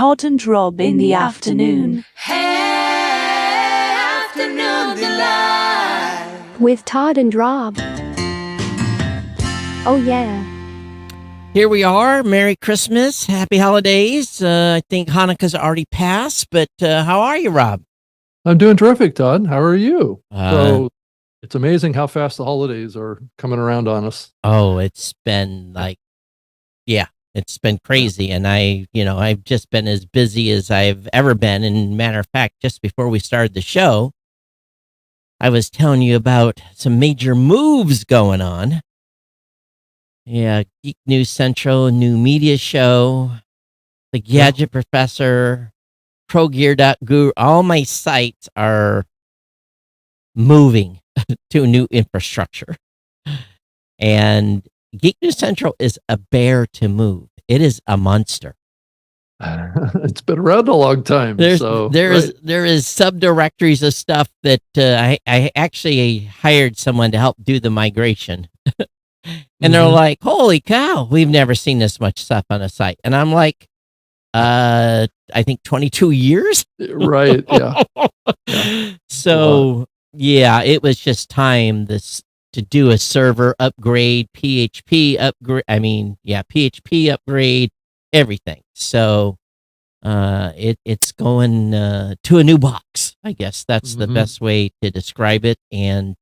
Todd and Rob in the afternoon. Hey, afternoon delight. With Todd and Rob. Oh, yeah. Here we are. Merry Christmas. Happy holidays. I think Hanukkah's already passed, but how are you, Rob? I'm doing terrific, Todd. How are you? So it's amazing how fast the holidays are coming around on us. Oh, it's been it's been crazy. And I've just been as busy as I've ever been. And matter of fact, just before we started the show, I was telling you about some major moves going on. Yeah, Geek News Central, new media show, the Gadget Professor, ProGear.guru, all my sites are moving to a new infrastructure. And Geek News Central is a bear to move. It is a monster. It's been around a long time. There is subdirectories of stuff that I actually hired someone to help do the migration. And they're like, holy cow, we've never seen this much stuff on a site. And I'm like, I think 22 years. Right. Yeah. So, yeah, it was just time to do a server upgrade, PHP upgrade. PHP upgrade, everything. So, it's going to a new box. I guess that's the best way to describe it. And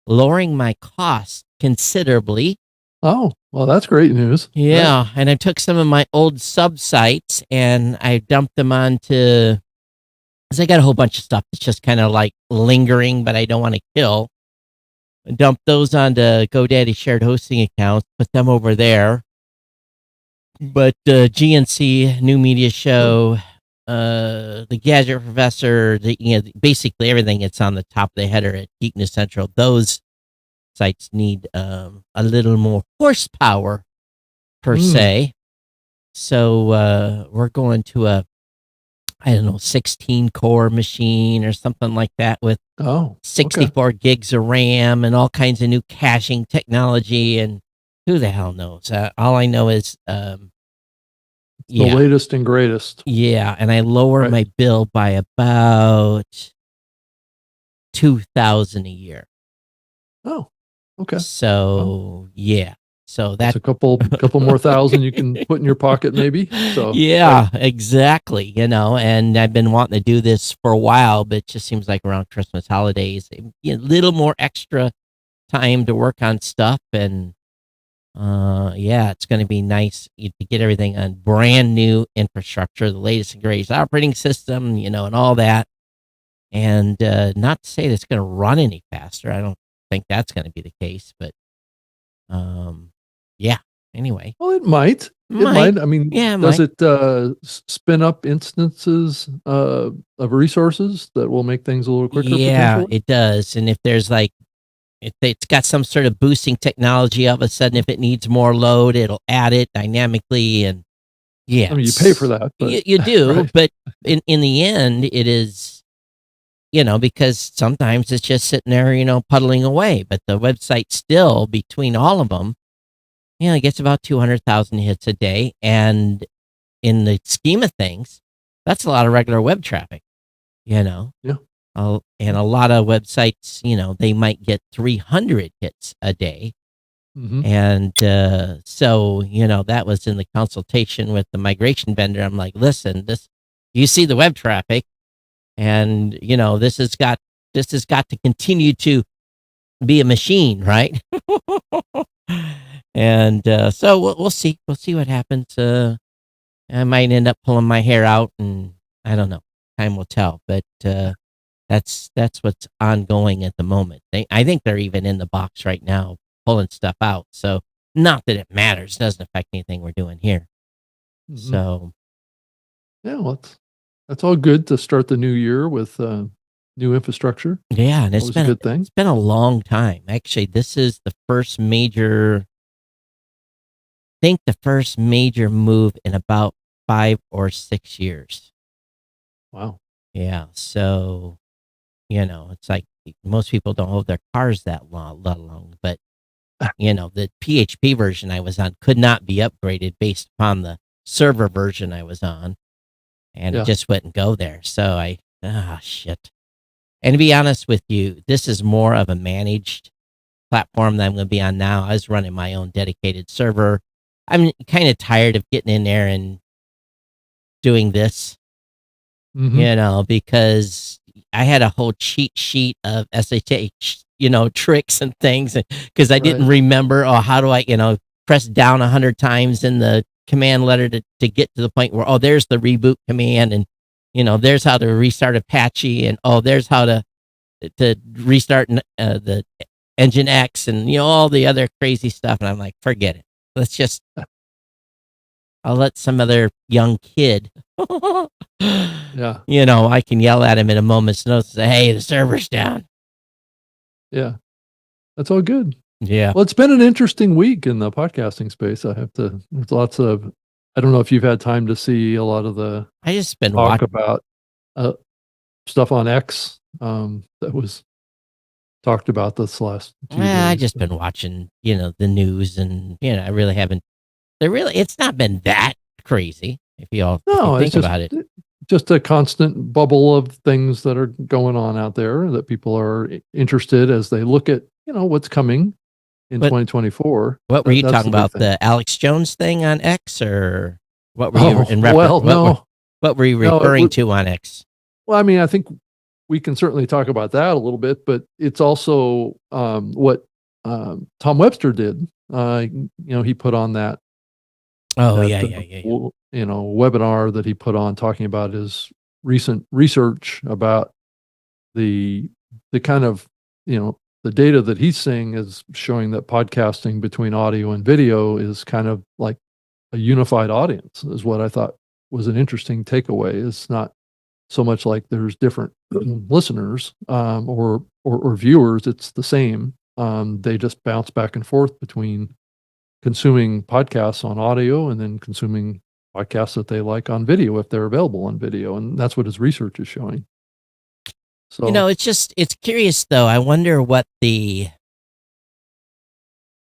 lowering my costs considerably. Oh, well, that's great news. Yeah, right. And I took some of my old sub sites and I dumped them onto, because I got a whole bunch of stuff that's just kind of like lingering, but I don't want to kill. I dumped those onto GoDaddy shared hosting accounts, put them over there. But GNC, new media show, the Gadget Professor, basically everything that's on the top of the header at Geek News Central, those sites need a little more horsepower per se. So we're going to a 16 core machine or something like that with 64 gigs of RAM and all kinds of new caching technology, and who the hell knows? All I know is the latest and greatest. Yeah, and I lower my bill by about $2,000 a year. Oh. Okay. So so that's a couple more thousand you can put in your pocket, maybe. So exactly. And I've been wanting to do this for a while, but it just seems like around Christmas holidays, a little more extra time to work on stuff, and it's going to be nice to get everything on brand new infrastructure, the latest and greatest operating system, and all that. And not to say that it's going to run any faster. I don't think that's going to be the case, but anyway. Well, it might. I mean, does it spin up instances of resources that will make things a little quicker? Yeah, it does. And if there's if it's got some sort of boosting technology, all of a sudden, if it needs more load, it'll add it dynamically. And I mean, you pay for that. But, you do, but in the end, it is, because sometimes it's just sitting there, puddling away. But the website still, between all of them, it gets about 200,000 hits a day. And in the scheme of things, that's a lot of regular web traffic, Yeah. And a lot of websites, they might get 300 hits a day. And so, that was in the consultation with the migration vendor. I'm like, listen, you see the web traffic, and this has got to continue to be a machine, right? And so we'll see what happens. I might end up pulling my hair out, and I don't know. Time will tell. But that's what's ongoing at the moment. I think they're even in the box right now, pulling stuff out. So not that it matters; doesn't affect anything we're doing here. So well, that's all good to start the new year with new infrastructure. Yeah, and it's been a good thing. It's been a long time. Actually, this is the first major move in about 5 or 6 years. Wow. Yeah. So, it's like most people don't hold their cars that long, but the PHP version I was on could not be upgraded based upon the server version I was on. and it just wouldn't go there. So shit. And to be honest with you, this is more of a managed platform that I'm going to be on now. I was running my own dedicated server. I'm kind of tired of getting in there and doing this, because I had a whole cheat sheet of SSH, tricks and things, because I didn't remember, how do I, press down 100 times in the command letter to get to the point where, there's the reboot command, and, there's how to restart Apache, and, there's how to restart the Engine X, and, all the other crazy stuff. And I'm like, forget it. I'll let some other young kid, I can yell at him in a moment's notice, say, hey, the server's down. Yeah. That's all good. Yeah. Well, it's been an interesting week in the podcasting space. There's lots of, I don't know if you've had time to see a lot of the, I just been talk about stuff on X that was talked about this last few days. I just been watching, the news, and, I really haven't, it's not been that crazy if you think about it. Just a constant bubble of things that are going on out there that people are interested as they look at, what's coming in 2024. What were you talking about? The Alex Jones thing on X, or what were you in reference? Well, no. What were you referring to on X? Well, I mean, I think we can certainly talk about that a little bit, but it's also what Tom Webster did. He put on that. Webinar that he put on talking about his recent research about the kind of, the data that he's seeing is showing that podcasting between audio and video is kind of like a unified audience, is what I thought was an interesting takeaway. It's not so much like there's different listeners or viewers. It's the same. They just bounce back and forth between consuming podcasts on audio and then consuming podcasts that they like on video if they're available on video. And that's what his research is showing. So, it's curious though. I wonder what the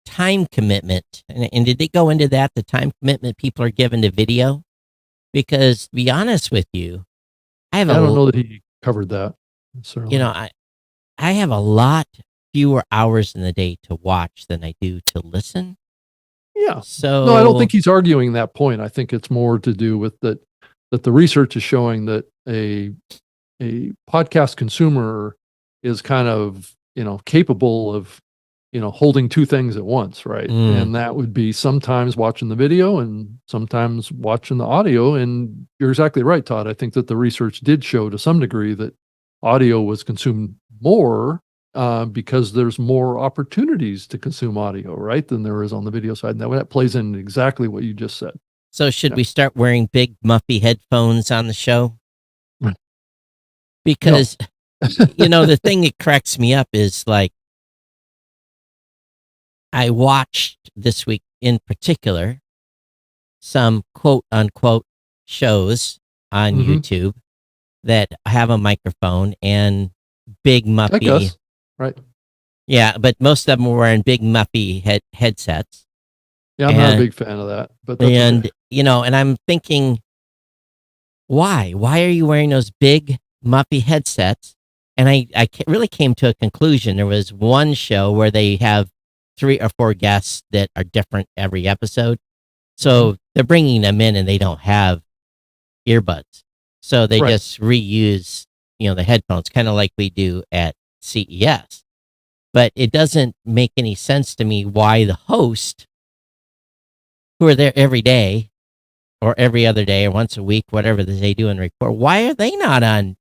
time commitment, and did they go into that, the time commitment people are given to video? Because to be honest with you, I don't know that he covered that. Certainly. I have a lot fewer hours in the day to watch than I do to listen. Yeah. So no, I don't think he's arguing that point. I think it's more to do with that the research is showing that a podcast consumer is kind of, capable of, holding two things at once, right? And that would be sometimes watching the video and sometimes watching the audio. And you're exactly right, Todd. I think that the research did show to some degree that audio was consumed more because there's more opportunities to consume audio, right, than there is on the video side. And that plays in exactly what you just said. So should we start wearing big muffy headphones on the show? Because, the thing that cracks me up is, like, I watched this week in particular some quote unquote shows on YouTube that have a microphone and big muffy. Like us, right? Yeah, but most of them were wearing big muffy headsets. Yeah, I'm not a big fan of that. But and I'm thinking, why? Why are you wearing those big muffy headsets? And I really came to a conclusion. There was one show where they have 3 or 4 guests that are different every episode. So they're bringing them in and they don't have earbuds. So they just reuse, the headphones, kind of like we do at CES. But it doesn't make any sense to me why the host, who are there every day or every other day or once a week, whatever they do and record, why are they not on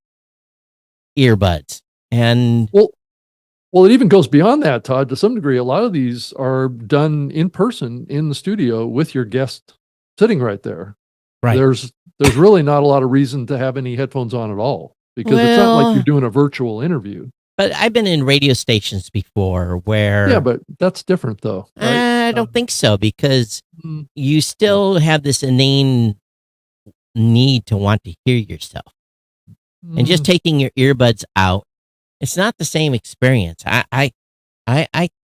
earbuds? And well, it even goes beyond that, Todd. To some degree, a lot of these are done in person in the studio with your guest sitting right there. Right. There's really not a lot of reason to have any headphones on at all because it's not like you're doing a virtual interview. But I've been in radio stations before where... Yeah, but that's different though. Right? I don't think so, because you still have this inane need to want to hear yourself. And just taking your earbuds out, it's not the same experience. I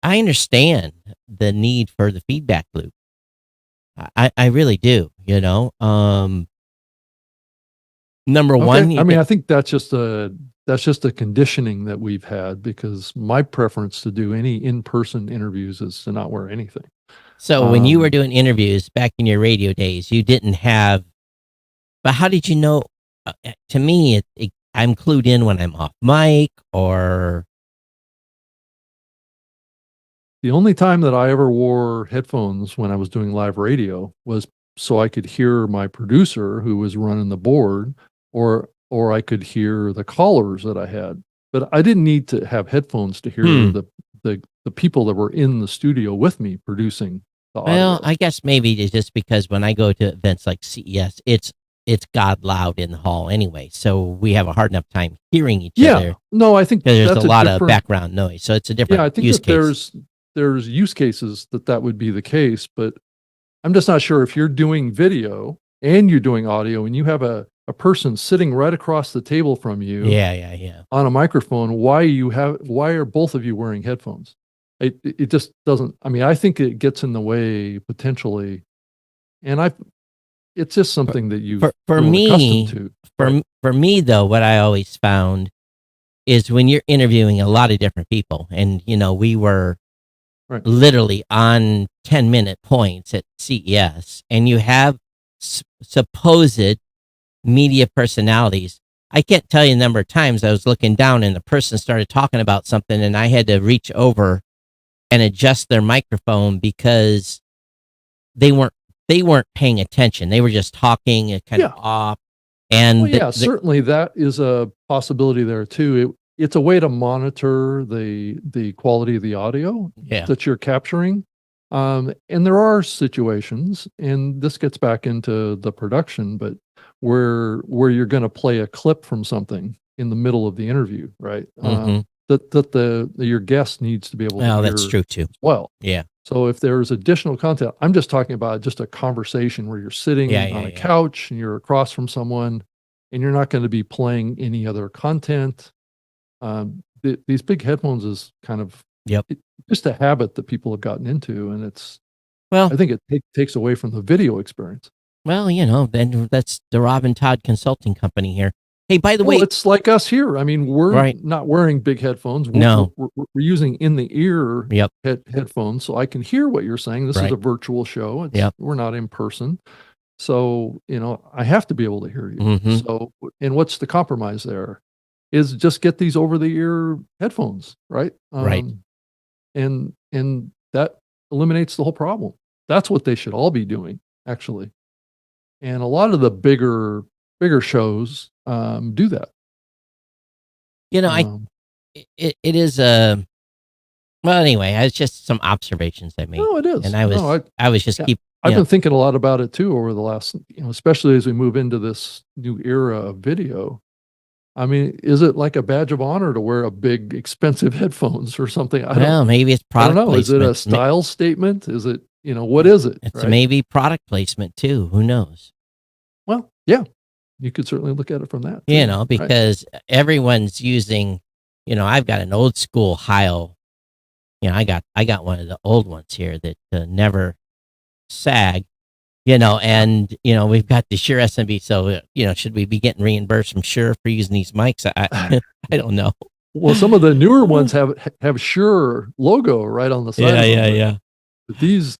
understand the need for the feedback loop. I really do, number Okay. one. I mean, I think that's just a conditioning that we've had, because my preference to do any in-person interviews is to not wear anything. So when you were doing interviews back in your radio days, you didn't have, but how did you know? To me, I'm clued in when I'm off mic or. The only time that I ever wore headphones when I was doing live radio was so I could hear my producer who was running the board, or I could hear the callers that I had. But I didn't need to have headphones to hear the people that were in the studio with me producing the audio. Well, I guess maybe it's just because when I go to events like CES, it's God loud in the hall anyway, so we have a hard enough time hearing each other. No, I think there's that's a lot of background noise, so it's a different. Yeah, I think use that case. there's use cases that would be the case, but I'm just not sure if you're doing video and you're doing audio and you have a person sitting right across the table from you. Yeah. On a microphone, why are both of you wearing headphones? It just doesn't. I mean, I think it gets in the way potentially, and it's just something that you've grown accustomed to. For me though, what I always found is when you're interviewing a lot of different people, and we were literally on 10-minute points at CES, and you have supposed media personalities. I can't tell you the number of times I was looking down and the person started talking about something and I had to reach over and adjust their microphone because they weren't paying attention. They were just talking and kind of off. And certainly that is a possibility there too. It's a way to monitor the quality of the audio that you're capturing. And there are situations, and this gets back into the production, but where you're going to play a clip from something in the middle of the interview, right? That your guest needs to be able to hear. That's true too. Well, yeah. So if there's additional content, I'm just talking about just a conversation where you're sitting on a couch and you're across from someone, and you're not going to be playing any other content. These big headphones is kind of just a habit that people have gotten into, and I think it takes away from the video experience. Well, then that's the Rob and Todd Consulting Company here. Hey, by the way, it's like us here. I mean, we're not wearing big headphones. We're using in the ear headphones, so I can hear what you're saying. This is a virtual show. We're not in person, so I have to be able to hear you. So, and what's the compromise there? Is just get these over the ear headphones, right? And that eliminates the whole problem. That's what they should all be doing, actually. And a lot of the bigger shows do that. It is well, anyway, it's just some observations I made. No, it is. And I was just I've been thinking a lot about it too over the last, especially as we move into this new era of video. I mean, is it like a badge of honor to wear a big, expensive headphones or something? Maybe it's product placement. Is it a style statement? Is it, what is it? It's maybe product placement too. Who knows? Well, yeah, you could certainly look at it from that too, because everyone's using, I've got an old school Heil. I got one of the old ones here that never sag. And we've got the Shure SMB. So should we be getting reimbursed from Shure for using these mics? I don't know. Well, some of the newer ones have Shure logo right on the side. Yeah. But these,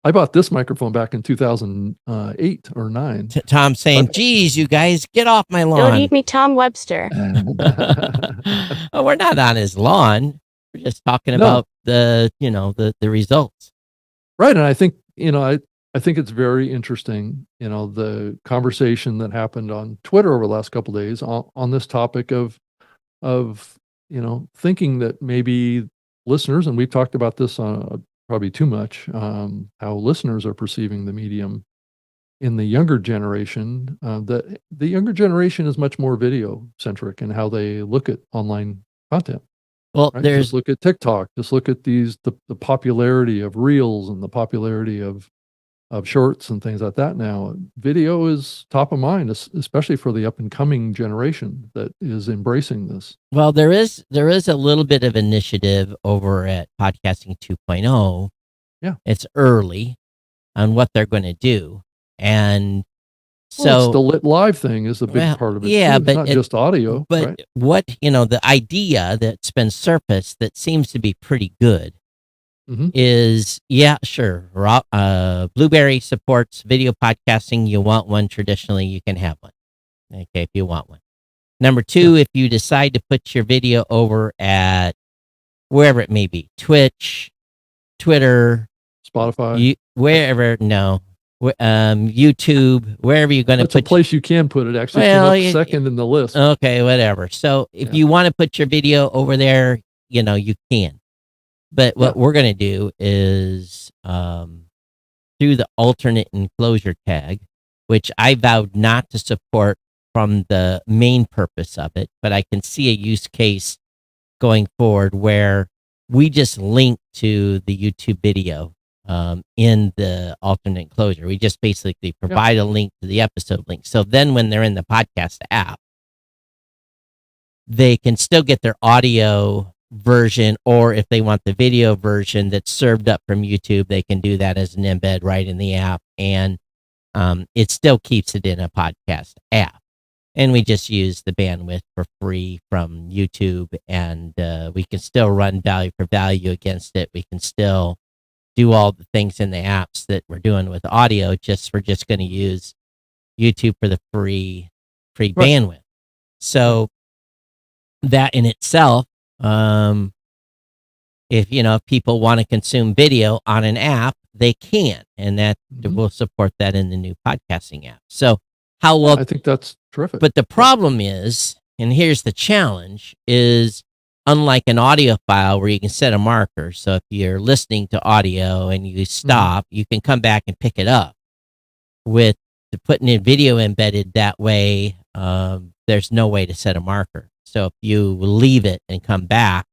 I bought this microphone back in 2008 or 9. Tom saying, "Geez, you guys, get off my lawn." Don't eat me, Tom Webster. Oh, we're not on his lawn. We're just talking about the results. Right, and I think I think it's very interesting, the conversation that happened on Twitter over the last couple of days on this topic of thinking that maybe listeners, and we've talked about this probably too much, how listeners are perceiving the medium in the younger generation, that the younger generation is much more video centric in how they look at online content. Well, just look at TikTok, just look at the popularity of reels and the popularity of shorts and things like that. Now, video is top of mind, especially for the up and coming generation that is embracing this. Well, there is a little bit of initiative over at Podcasting 2.0. Yeah. It's early on what they're going to do. And Well, it's the So, lit live thing is a big well, part of it. yeah, Too. It's but not just audio, but right? what the idea that's been surfaced that seems to be pretty good Mm-hmm. is, yeah, sure. Blubrry supports video podcasting. You want one traditionally, you can have one. Okay, if you want one. Number two, if you decide to put your video over at wherever it may be, Twitch, Twitter, Spotify. wherever, no, YouTube, wherever you're going to That's a put. place you can put it. Actually, Well, came up second in the list. Okay, whatever. So if Yeah. you want to put your video over there, you can. But what we're going to do is through the alternate enclosure tag, which I vowed not to support from the main purpose of it, but I can see a use case going forward where we just link to the YouTube video in the alternate enclosure. We just basically provide a link to the episode link. So then when they're in the podcast app, they can still get their audio version, or if they want the video version that's served up from YouTube, they can do that as an embed right in the app, and it still keeps it in a podcast app. And we just use the bandwidth for free from YouTube, and we can still run value for value against it. We can still do all the things in the apps that we're doing with audio. We're just going to use YouTube for the free bandwidth. So that in itself, if people want to consume video on an app, they can, and that will support that in the new podcasting app. So how well? I think that's terrific. But the problem is, and here's the challenge, is unlike an audio file where you can set a marker. So if you're listening to audio and you stop, you can come back and pick it up. With putting in video embedded that way, there's no way to set a marker. So if you leave it and come back,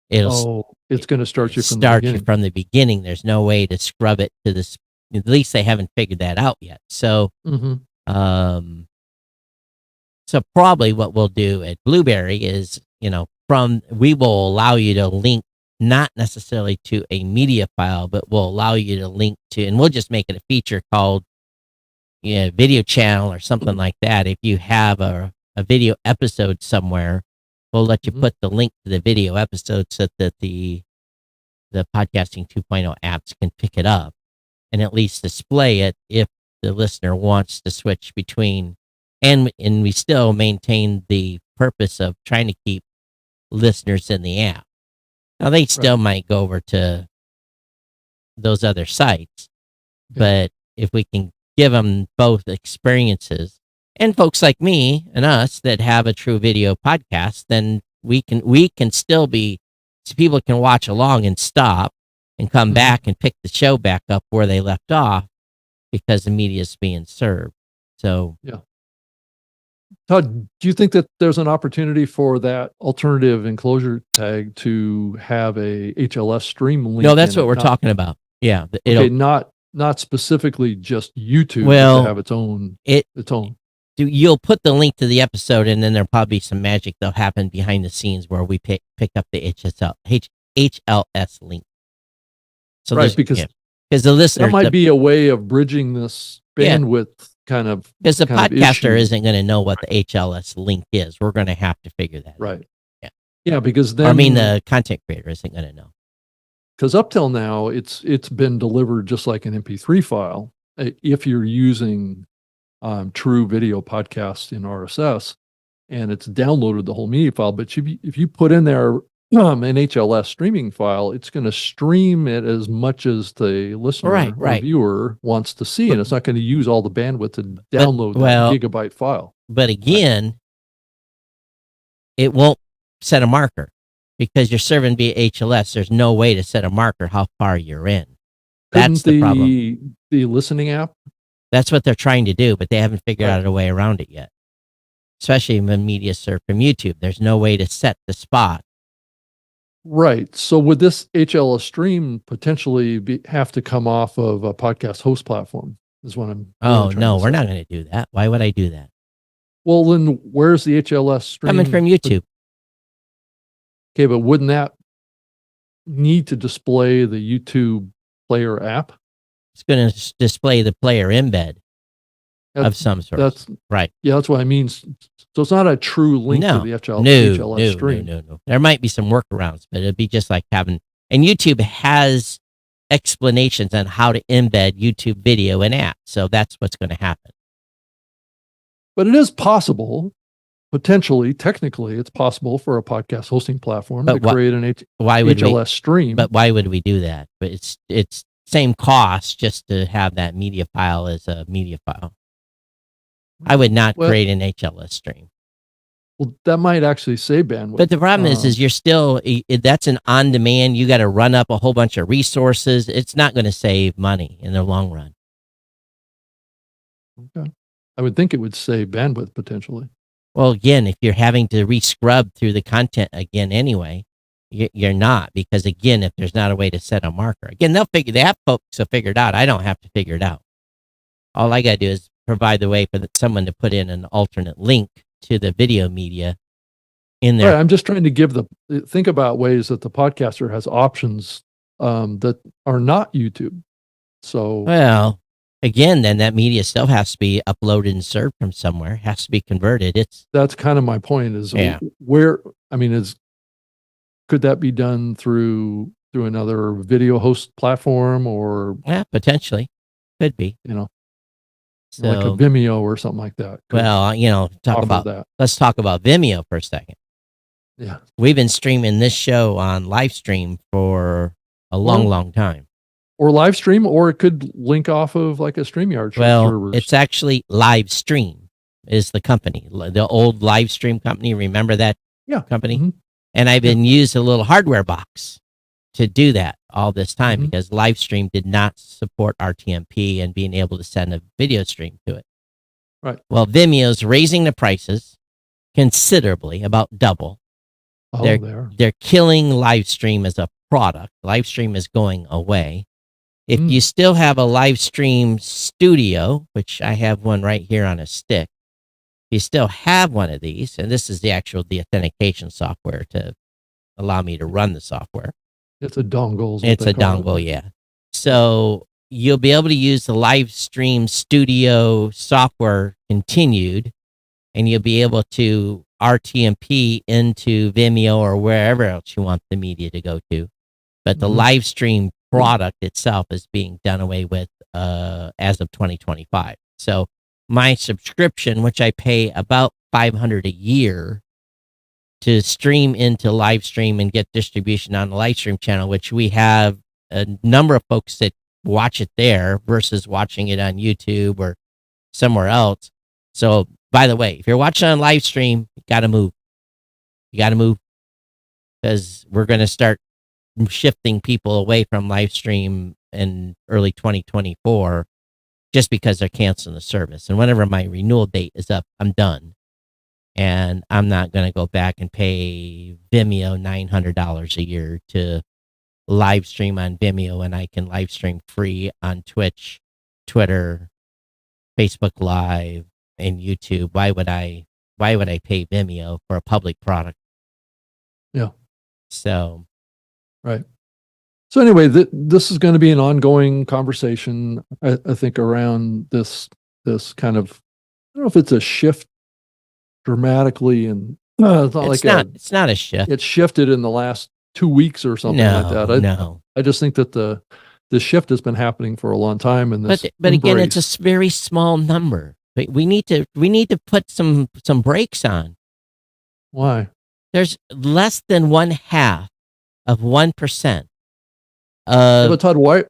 it's going to start you from the beginning. There's no way to scrub it to this. At least they haven't figured that out yet. So, so probably what we'll do at Blubrry is, we will allow you to link not necessarily to a media file, but we'll allow you to link to, and we'll just make it a feature called video channel or something like that. If you have a video episode somewhere, we'll let you put the link to the video episode so that the Podcasting 2.0 apps can pick it up and at least display it if the listener wants to switch between, and we still maintain the purpose of trying to keep listeners in the app. Now they still might go over to those other sites, but if we can give them both experiences, and folks like me and us that have a true video podcast, then we can still be, so people can watch along and stop and come back and pick the show back up where they left off because the media is being served. So, Todd, do you think that there's an opportunity for that alternative enclosure tag to have a HLS stream link? No, that's what we're talking about. Yeah. Not specifically just YouTube to have its own. You'll put the link to the episode, and then there'll probably be some magic that'll happen behind the scenes where we pick up the HLS link. So because the listener, that might be a way of bridging this bandwidth kind of, because the podcaster isn't going to know what the HLS link is. We're going to have to figure that out. Yeah, because then the content creator isn't going to know. Because up till now, it's been delivered just like an MP3 file. If you're using true video podcast in RSS, and it's downloaded the whole media file. But if you put in there an HLS streaming file, it's going to stream it as much as the listener or viewer wants to see, and it's not going to use all the bandwidth to download that gigabyte file. But again, it won't set a marker because you're serving via HLS. There's no way to set a marker how far you're in. That's the problem. The listening app. That's what they're trying to do, but they haven't figured out a way around it yet. Especially when media served from YouTube, there's no way to set the spot. Right. So would this HLS stream potentially have to come off of a podcast host platform? Is what I'm. Oh no, we're not going to do that. Why would I do that? Well, then where's the HLS stream coming from? YouTube. Okay, but wouldn't that need to display the YouTube player app? It's going to display the player embed. of some sort. That's right. Yeah, that's what I mean. So it's not a true link No, to the HLS stream. No. There might be some workarounds, but it'd be just like having, and YouTube has explanations on how to embed YouTube video in apps. So that's what's going to happen. But it is possible, potentially, technically, it's possible for a podcast hosting platform to create an HLS stream. But why would we do that? But it's same cost just to have that media file as a media file. I would not create an HLS stream. Well, that might actually save bandwidth. But the problem is you're still, that's an on-demand. You got to run up a whole bunch of resources. It's not going to save money in the long run. Okay. I would think it would save bandwidth potentially. Well, again, if you're having to re-scrub through the content again anyway, you're not, because again, if there's not a way to set a marker, again, the app folks will figure it out. I don't have to figure it out. All I got to do is provide the way for someone to put in an alternate link to the video media in there. Right, I'm just trying to think about ways that the podcaster has options that are not YouTube. So, well, again, then that media still has to be uploaded and served from somewhere, has to be converted. That's kind of my point is could that be done through another video host platform or? Yeah, potentially. Could be. So, like a Vimeo or something like that. Well, let's talk about Vimeo for a second. Yeah. We've been streaming this show on live stream for a long time. Or live stream, or it could link off of like a StreamYard servers. It's actually Live Stream is the company, the old live stream company. Remember that company? Mm-hmm. And I've been used a little hardware box to do that all this time because Livestream did not support RTMP and being able to send a video stream to it. Right. Well, Vimeo's raising the prices considerably, about double. Oh, they're killing Livestream as a product. Livestream is going away. If you still have a Livestream studio, which I have one right here on a stick, you still have one of these, and this is the authentication software to allow me to run the software. It's a dongle. It's a dongle, yeah. So you'll be able to use the Livestream Studio software continued, and you'll be able to RTMP into Vimeo or wherever else you want the media to go to. But the Livestream product itself is being done away with as of 2025. So my subscription, which I pay about $500 a year to stream into Livestream and get distribution on the Livestream channel, which we have a number of folks that watch it there versus watching it on YouTube or somewhere else. So, by the way, if you're watching on Livestream, you got to move. You got to move because we're going to start shifting people away from Livestream in early 2024 just because they're canceling the service. And whenever my renewal date is up, I'm done. And I'm not going to go back and pay Vimeo $900 a year to live stream on Vimeo, and I can live stream free on Twitch, Twitter, Facebook Live, and YouTube. Why would I pay Vimeo for a public product? Yeah. So. Right. So anyway, this is going to be an ongoing conversation, I think, around this kind of, I don't know if it's a shift dramatically, and it's not a shift. It's shifted in the last 2 weeks or something like that. I just think that the shift has been happening for a long time, and but again, it's a very small number. We need to put some brakes on. Why? There's less than 1/2 of 1%. But Todd, why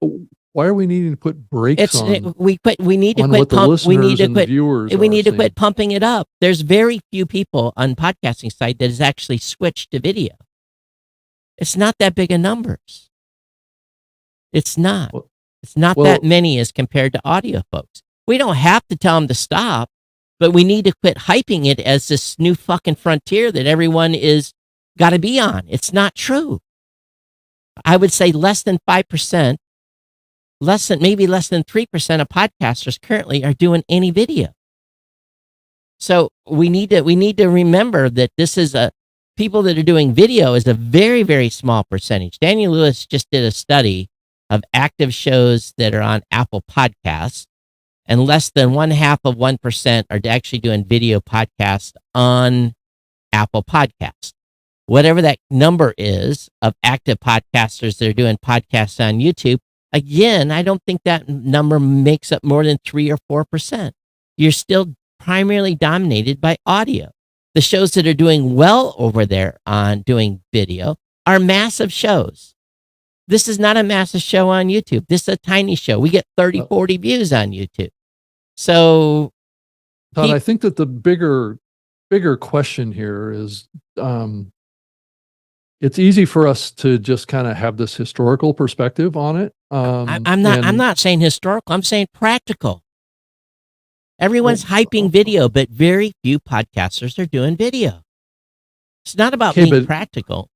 are we needing to put brakes on? We need to quit pumping it up. There's very few people on podcasting site that has actually switched to video. It's not that big of numbers. It's not. It's not that many as compared to audio folks. We don't have to tell them to stop, but we need to quit hyping it as this new fucking frontier that everyone is got to be on. It's not true. I would say less than 5%, maybe less than 3% of podcasters currently are doing any video. So we need to remember that this is people that are doing video is a very, very small percentage. Daniel Lewis just did a study of active shows that are on Apple Podcasts, and less than 0.5% are actually doing video podcasts on Apple Podcasts. Whatever that number is of active podcasters that are doing podcasts on YouTube, again, I don't think that number makes up more than 3 or 4%. You're still primarily dominated by audio. The shows that are doing well over there on doing video are massive shows. This is not a massive show on YouTube. This is a tiny show. We get 30, 40 views on YouTube. So, Todd, I think that the bigger question here is, it's easy for us to just kind of have this historical perspective on it. I'm not saying historical. I'm saying practical. Everyone's hyping video, but very few podcasters are doing video. It's not about being practical.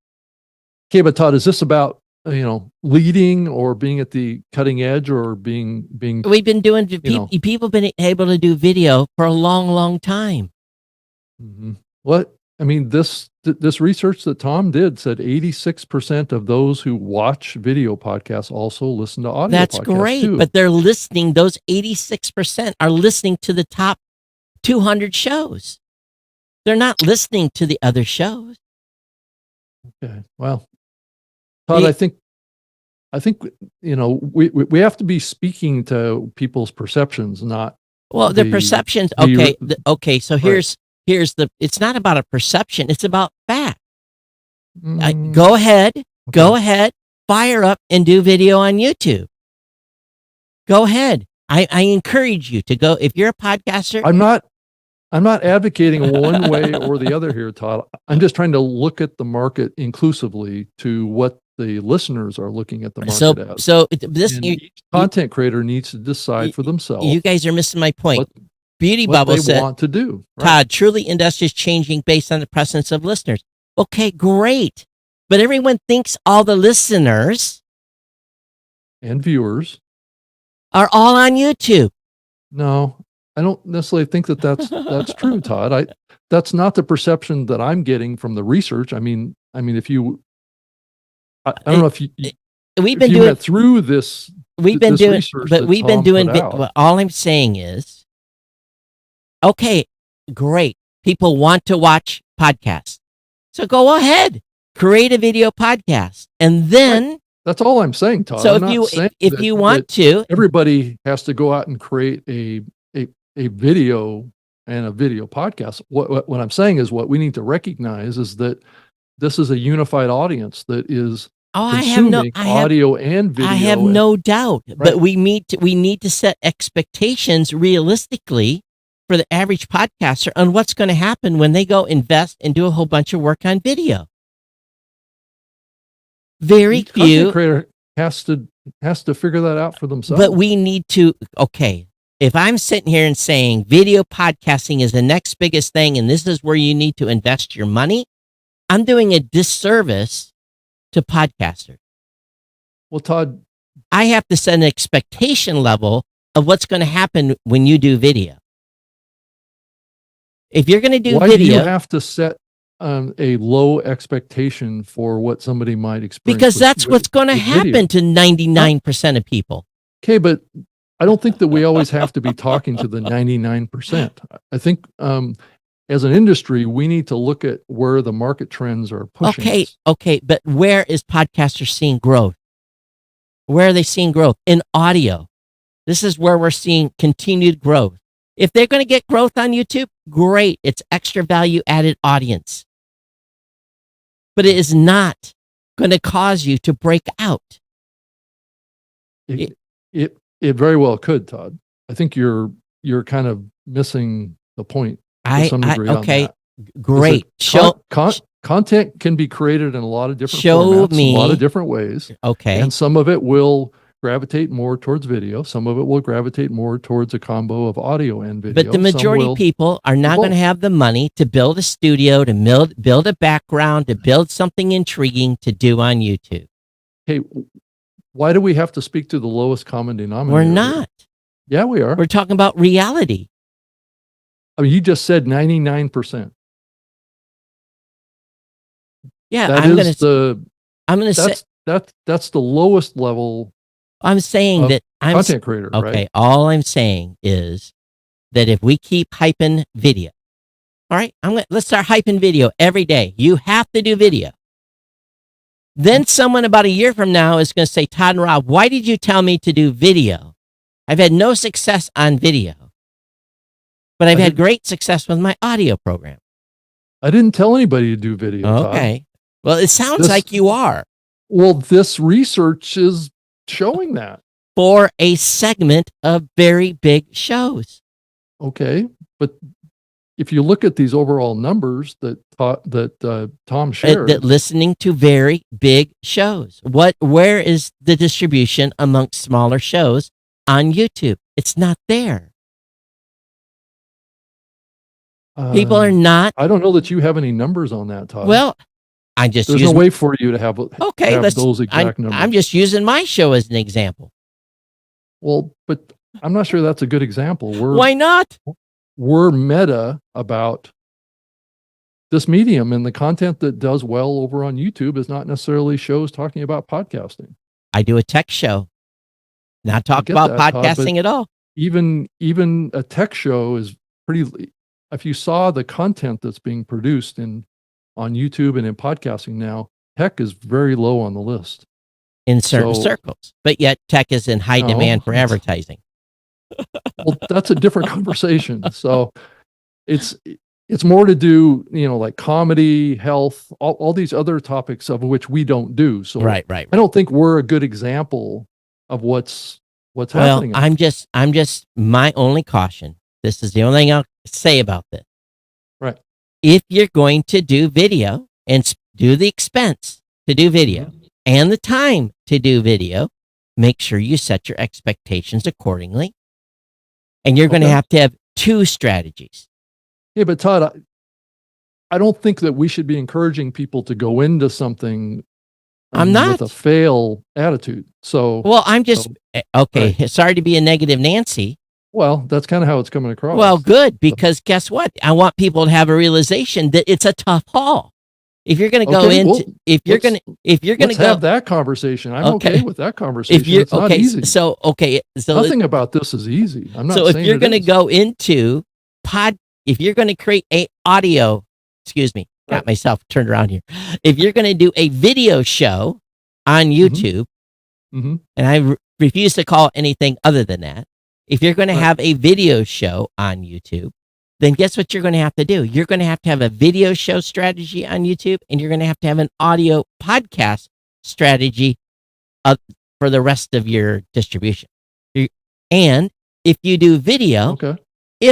Okay, but Todd, is this about leading or being at the cutting edge or being? We've been doing. People have been able to do video for a long, long time. Mm-hmm. What I mean, this research that Tom did said 86% of those who watch video podcasts also listen to audio. That's podcasts great, too. But they're listening. Those 86% are listening to the top 200 shows. They're not listening to the other shows. Okay, well, Todd, I think we have to be speaking to people's perceptions, not their perceptions. Okay. So here's the. It's not about a perception. It's about fact. Go ahead, fire up and do video on YouTube. Go ahead. I encourage you to go. If you're a podcaster, I'm not advocating one way or the other here, Todd. I'm just trying to look at the market inclusively to what the listeners are looking at the market as. So each content creator needs to decide for themselves. You guys are missing my point. Beauty what Bubble they said, want to do. Right? Todd, truly industry is changing based on the presence of listeners. Okay, great. But everyone thinks all the listeners and viewers are all on YouTube. No, I don't necessarily think that's true, Todd. That's not the perception that I'm getting from the research. I mean, if you, I don't know if you went through this. We've been doing, but we've been doing. All I'm saying is, okay, great. People want to watch podcasts, so go ahead, create a video podcast, and then. Right. That's all I'm saying, Todd. So if you want to, everybody has to go out and create a video and a video podcast. What I'm saying is, what we need to recognize is that this is a unified audience that is consuming audio and video. I have no doubt, right? But we need to set expectations realistically for the average podcaster on what's going to happen when they go invest and do a whole bunch of work on video. Very Each few content creator has to figure that out for themselves. But we need to. Okay, if I'm sitting here and saying video podcasting is the next biggest thing, and this is where you need to invest your money, I'm doing a disservice to podcasters. Well, Todd, I have to set an expectation level of what's going to happen when you do video. If you're going to do why video, do you have to set a low expectation for what somebody might experience? Because that's what's going to happen to 99% of people. Okay, but I don't think that we always have to be talking to the 99%. I think as an industry, we need to look at where the market trends are pushing us. Okay, but where is podcasters seeing growth? Where are they seeing growth? In audio. This is where we're seeing continued growth. If they're going to get growth on YouTube, great. It's extra value added audience. But it is not going to cause you to break out. It very well could, Todd. I think you're kind of missing the point to some degree on that. Great. Content can be created in a lot of different formats, a lot of different ways. Okay. And some of it will gravitate more towards video. Some of it will gravitate more towards a combo of audio and video. But the majority of people are not going to have the money to build a studio, to build a background, to build something intriguing to do on YouTube. Hey, why do we have to speak to the lowest common denominator? We're not. Yeah, we are. We're talking about reality. I mean, you just said 99%. Yeah, I'm going to say that's the lowest level I'm saying Of that content creator, okay. right? All I'm saying is that if we keep hyping video, all right, let's start hyping video every day. You have to do video. Then someone about a year from now is going to say, Todd and Rob, why did you tell me to do video? I've had no success on video, but I've had great success with my audio program. I didn't tell anybody to do video. Okay. Todd. Well, it sounds like you are. Well, this research is showing that. For a segment of very big shows. Okay. But if you look at these overall numbers that Tom shared, that listening to very big shows, where is the distribution amongst smaller shows on YouTube? It's not there. People are not. I don't know that you have any numbers on that, Todd. Well, there's no way for you to have those exact numbers. I'm just using my show as an example. Well, but I'm not sure that's a good example. Why not? We're meta about this medium, and the content that does well over on YouTube is not necessarily shows talking about podcasting. I do a tech show, not talk about podcasting Todd, at all. Even a tech show is pretty. If you saw the content that's being produced on YouTube and in podcasting now, tech is very low on the list in certain circles, but yet tech is in high demand for advertising. Well, that's a different conversation. So it's more to do, like comedy, health, all these other topics of which we don't do. So right. I don't think we're a good example of what's happening. Well, I'm just my only caution. This is the only thing I'll say about this. Right. If you're going to do video and do the expense to do video and the time to do video, make sure you set your expectations accordingly. And you're going to have two strategies. Yeah, but Todd, I don't think that we should be encouraging people to go into something I'm not with a fail attitude. So, well, I'm just okay. Right. Sorry to be a negative Nancy. Well, that's kind of how it's coming across. Well, good, because guess what? I want people to have a realization that it's a tough haul. If you're going to go into, if you're going to have that conversation. I'm okay with that conversation. It's not easy. So nothing about this is easy. I'm not. So if you're going to go into if you're going to create a audio, got myself turned around here. If you're going to do a video show on YouTube, and I refuse to call it anything other than that. If you're going to have a video show on YouTube, then guess what you're going to have to do? You're going to have a video show strategy on YouTube, and you're going to have an audio podcast strategy for the rest of your distribution. And if you do video, you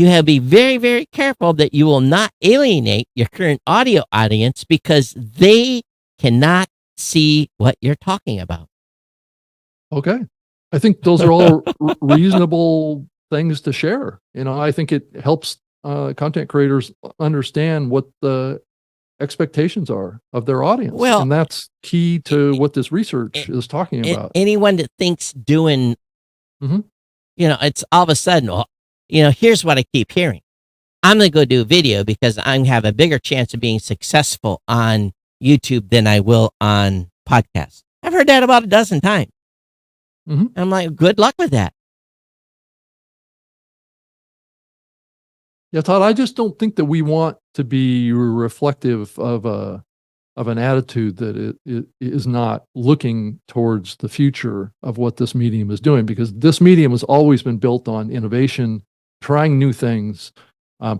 have to be very, very careful that you will not alienate your current audio audience because they cannot see what you're talking about. Okay. I think those are all reasonable things to share. I think it helps content creators understand what the expectations are of their audience. Well, and that's key to what this research is talking about. Anyone that thinks doing, it's all of a sudden, here's what I keep hearing. I'm going to go do video because I have a bigger chance of being successful on YouTube than I will on podcasts. I've heard that about a dozen times. I'm like, good luck with that. Yeah, Todd, I just don't think that we want to be reflective of an attitude that it is not looking towards the future of what this medium is doing, because this medium has always been built on innovation, trying new things,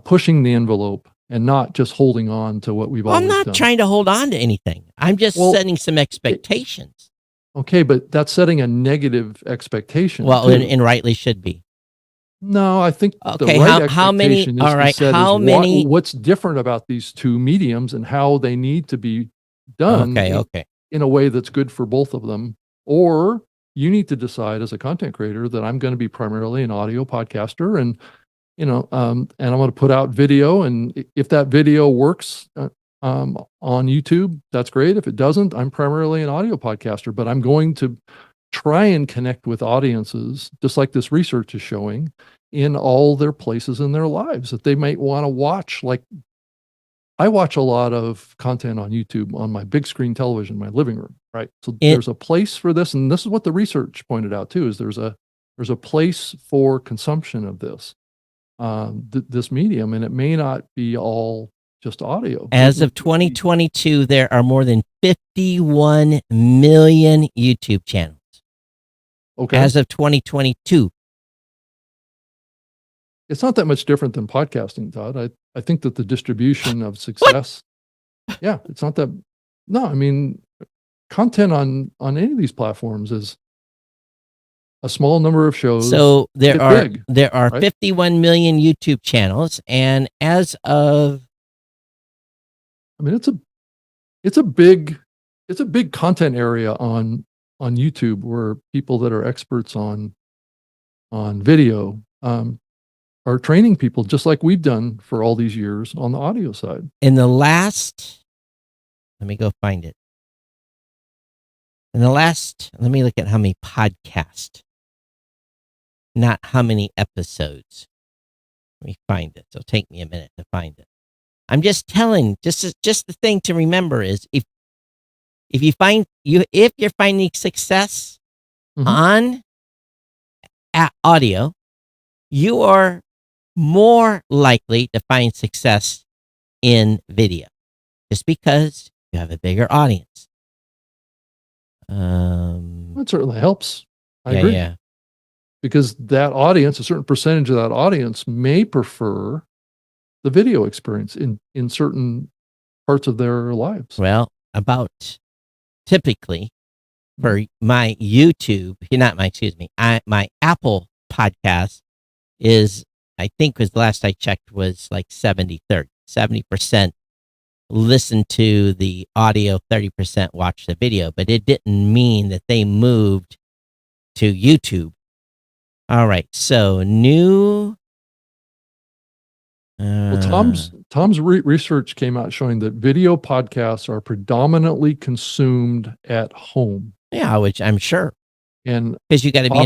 pushing the envelope, and not just holding on to what we've always done. I'm not trying to hold on to anything. I'm just setting some expectations. Okay, but that's setting a negative expectation. Well, and rightly should be. No, I think the right expectation is what's different about these two mediums and how they need to be done in a way that's good for both of them. Or you need to decide as a content creator that I'm going to be primarily an audio podcaster, and and I'm going to put out video, and if that video works on YouTube, that's great. If it doesn't, I'm primarily an audio podcaster, but I'm going to try and connect with audiences, just like this research is showing, in all their places in their lives that they might want to watch. Like, I watch a lot of content on YouTube on my big screen television in my living room. Right. So there's a place for this, and this is what the research pointed out too, is there's a place for consumption of this, this medium, and it may not be all just audio. As of 2022, there are more than 51 million YouTube channels. Okay. As of 2022. It's not that much different than podcasting, Todd. I think that the distribution of success, yeah, it's not that. No, I mean, content on any of these platforms is a small number of shows. So there are right? 51 million YouTube channels, and as of, I mean, it's a big content area on YouTube, where people that are experts on video are training people, just like we've done for all these years on the audio side. in the last, let me go find it. Let me look at how many podcasts, not how many episodes. Let me find it. It'll take me a minute to find it. I'm just telling, just the thing to remember is if you're finding success on audio, you are more likely to find success in video, just because you have a bigger audience. That certainly helps. I yeah, agree. yeah. Because that audience, a certain percentage of that audience, may prefer the video experience in certain parts of their lives. Well, about typically for my YouTube, my Apple podcast is, I think was the last I checked, was like 70-30. 70% listen to the audio, 30% watch the video, but it didn't mean that they moved to YouTube. All right, so new. Well, Tom's research came out showing that video podcasts are predominantly consumed at home. Yeah, which I'm sure, and because you got to be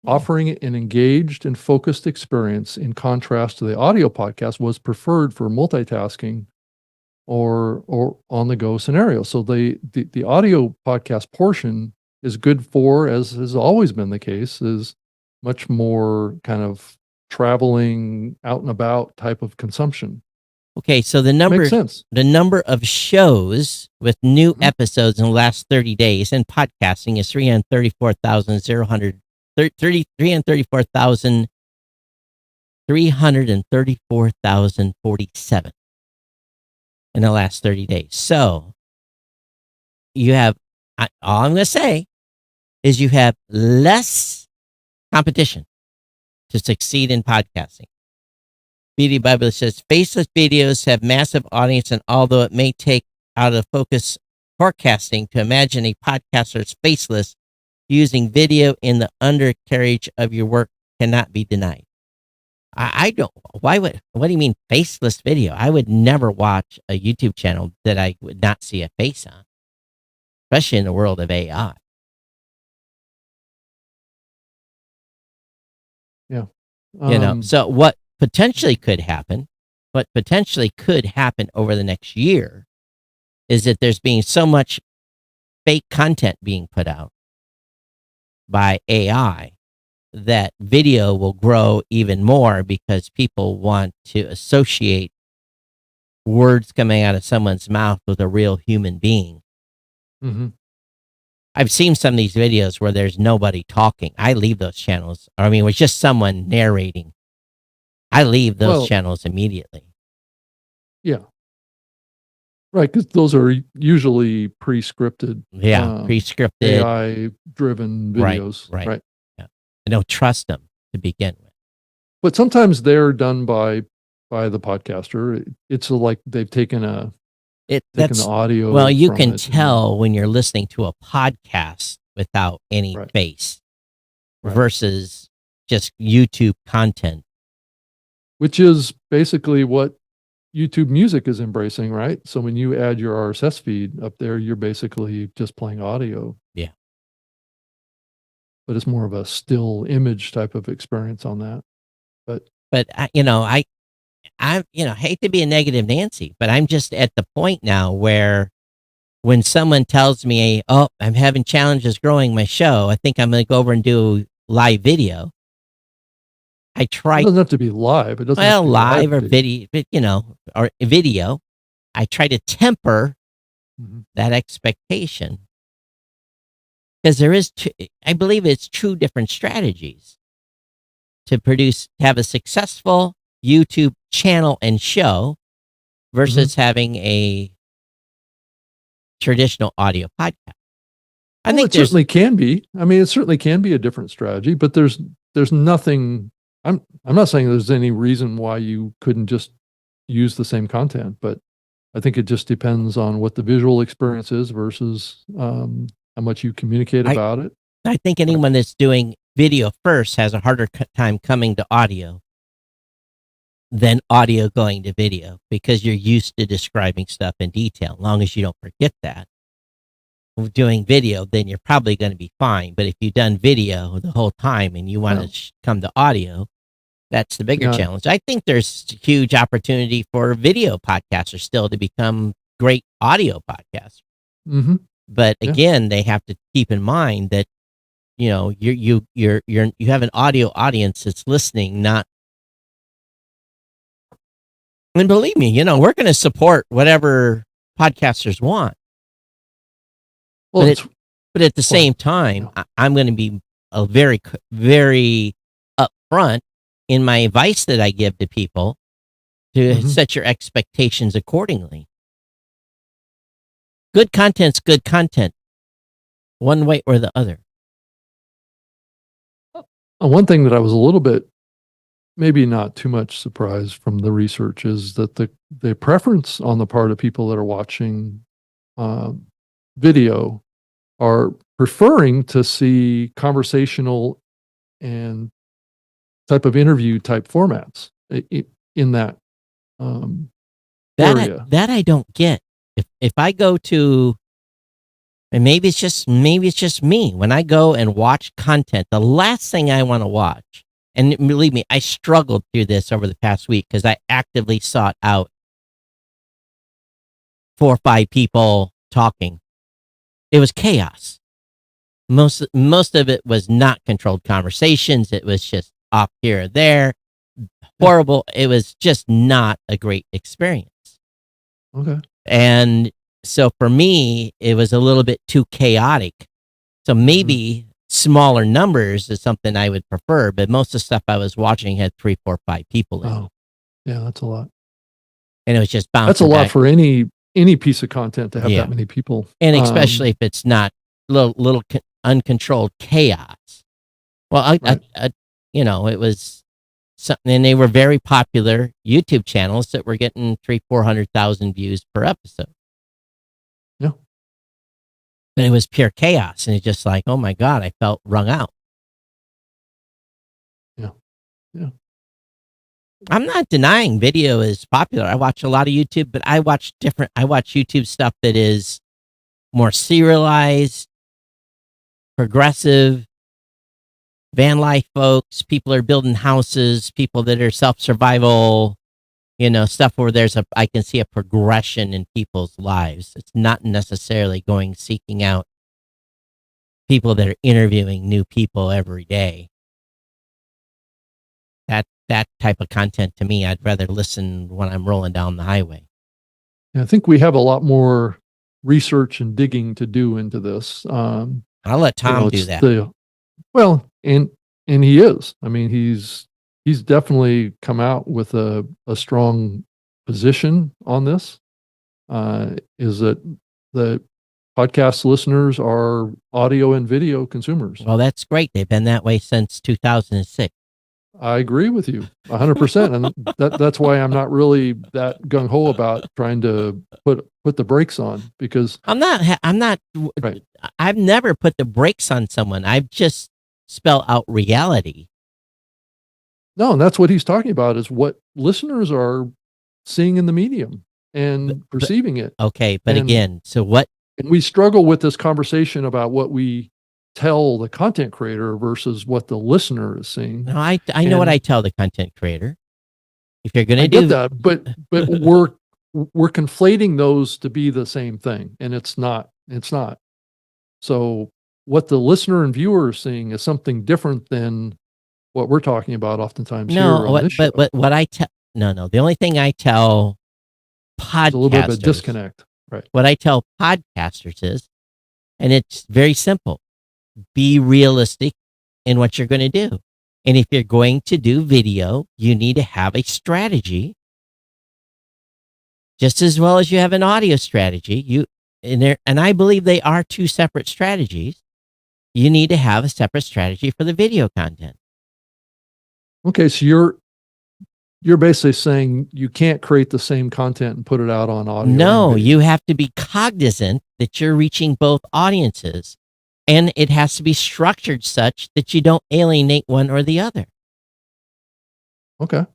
offering an engaged and focused experience, in contrast to the audio podcast, was preferred for multitasking or on the go scenarios. So the audio podcast portion is good for, as has always been the case, is much more kind of traveling, out and about type of consumption. Okay, so the number of shows with new episodes in the last 30 days in podcasting is 334,047 in the last 30 days. So you have, all I'm going to say is you have less competition to succeed in podcasting. BD Bible says faceless videos have massive audience, and although it may take out of focus forecasting to imagine a podcaster's faceless, using video in the undercarriage of your work cannot be denied. I don't. What do you mean faceless video? I would never watch a YouTube channel that I would not see a face on, especially in the world of AI. Yeah. So what potentially could happen over the next year is that there's being so much fake content being put out by AI that video will grow even more, because people want to associate words coming out of someone's mouth with a real human being. I've seen some of these videos where there's nobody talking. I leave those channels. I mean, it was just someone narrating. I leave those channels immediately. Yeah. Right, because those are usually pre-scripted. Yeah, pre-scripted, AI-driven videos. Right. Yeah. I don't trust them to begin with. But sometimes they're done by the podcaster. It's like they've taken the audio. Well, you can tell when you're listening to a podcast without any face versus just YouTube content. Which is basically what YouTube Music is embracing, right? So when you add your RSS feed up there, you're basically just playing audio. Yeah. But it's more of a still image type of experience on that. But I hate to be a negative Nancy, but I'm just at the point now where when someone tells me, "Oh, I'm having challenges growing my show. I think I'm going to go over and do live video." I It try, doesn't have to be live. It doesn't have well, to be live or video. video, or video. I try to temper Mhm. that expectation because there is, I believe it's two different strategies to have a successful YouTube channel and show versus having a traditional audio podcast. I Well, think it certainly can be. I mean, it certainly can be a different strategy, but there's nothing. I'm not saying there's any reason why you couldn't just use the same content, but I think it just depends on what the visual experience is versus how much you communicate about it. I think anyone that's doing video first has a harder time coming to audio than audio going to video because you're used to describing stuff in detail. As long as you don't forget that. Doing video, then you're probably going to be fine. But if you've done video the whole time and you want to come to audio, that's the bigger challenge. I think there's huge opportunity for video podcasters still to become great audio podcasters. Mm-hmm. But again, they have to keep in mind that you have an audio audience that's listening, not. And believe me, we're going to support whatever podcasters want. Well, but at the same time, I'm going to be a very, very upfront in my advice that I give to people to set your expectations accordingly. Good content's good content, one way or the other. One thing that I was a little bit, maybe not too much surprised from the research is that the preference on the part of people that are watching video are preferring to see conversational and type of interview type formats in that area. That I don't get. If I go to, and maybe it's just me, when I go and watch content, the last thing I want to watch, and believe me, I struggled through this over the past week because I actively sought out 4 or 5 people talking. It was chaos. Most of it was not controlled conversations. It was just off here or there. Horrible. It was just not a great experience. Okay. And so for me, it was a little bit too chaotic. So maybe smaller numbers is something I would prefer, but most of the stuff I was watching had 3, 4, 5 people in it. Yeah, that's a lot. And it was just bouncing That's a lot back. for any piece of content to have that many people. And especially if it's not little uncontrolled chaos. Well, it was something, and they were very popular YouTube channels that were getting 300,000-400,000 views per episode. Yeah. And it was pure chaos, and it's just like, oh my God, I felt wrung out. Yeah. I'm not denying video is popular. I watch a lot of YouTube, but I watch YouTube stuff that is more serialized, progressive, van life folks, people are building houses, people that are self-survival, stuff where I can see a progression in people's lives. It's not necessarily seeking out people that are interviewing new people every day. That type of content, to me, I'd rather listen when I'm rolling down the highway. I think we have a lot more research and digging to do into this. I'll let Tom do that. And he is. I mean, he's definitely come out with a strong position on this. Is that the podcast listeners are audio and video consumers? Well, that's great. They've been that way since 2006. I agree with you 100%. And that's why I'm not really that gung ho about trying to put the brakes on, because I'm not, right. I've never put the brakes on someone. I've just spell out reality. No, and that's what he's talking about, is what listeners are seeing in the medium and perceiving it. Okay. But again, so what? And we struggle with this conversation about what we tell the content creator versus what the listener is seeing. No, I know what I tell the content creator. If you're going to do that, but we're conflating those to be the same thing, and it's not. So what the listener and viewer are seeing is something different than what we're talking about oftentimes here on this show. But what I tell the only thing I tell There's a little bit of a podcasters, disconnect, right? what I tell podcasters is, and it's very simple, be realistic in what you're going to do. And if you're going to do video, you need to have a strategy just as well as you have an audio strategy. And I believe they are two separate strategies. You need to have a separate strategy for the video content. Okay, so you're basically saying you can't create the same content and put it out on audio. No, you have to be cognizant that you're reaching both audiences, and it has to be structured such that you don't alienate one or the other. Okay.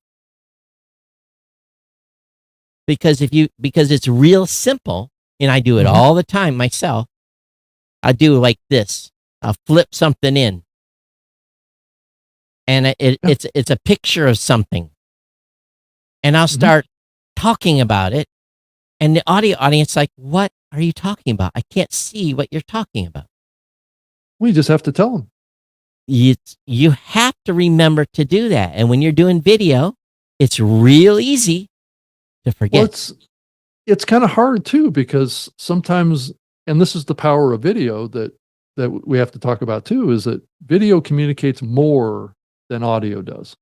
Because it's real simple, and I do it all the time myself. I do like this. I'll flip something in, and it's a picture of something, and I'll start talking about it, and the audio audience like, what are you talking about? I can't see what you're talking about. We just have to tell them. You have to remember to do that, and when you're doing video, it's real easy to forget. Well, it's kind of hard too, because sometimes, and this is the power of video that we have to talk about too, is that video communicates more than audio does.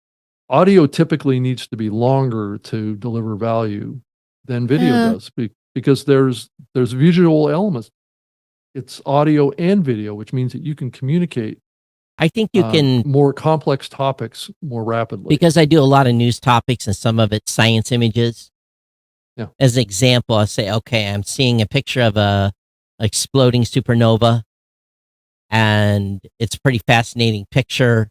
Audio typically needs to be longer to deliver value than video does, because there's visual elements. It's audio and video, which means that you can communicate. I think you can more complex topics more rapidly. Because I do a lot of news topics, and some of it's science images. Yeah. As an example, I say, okay, I'm seeing a picture of a exploding supernova, and it's a pretty fascinating picture.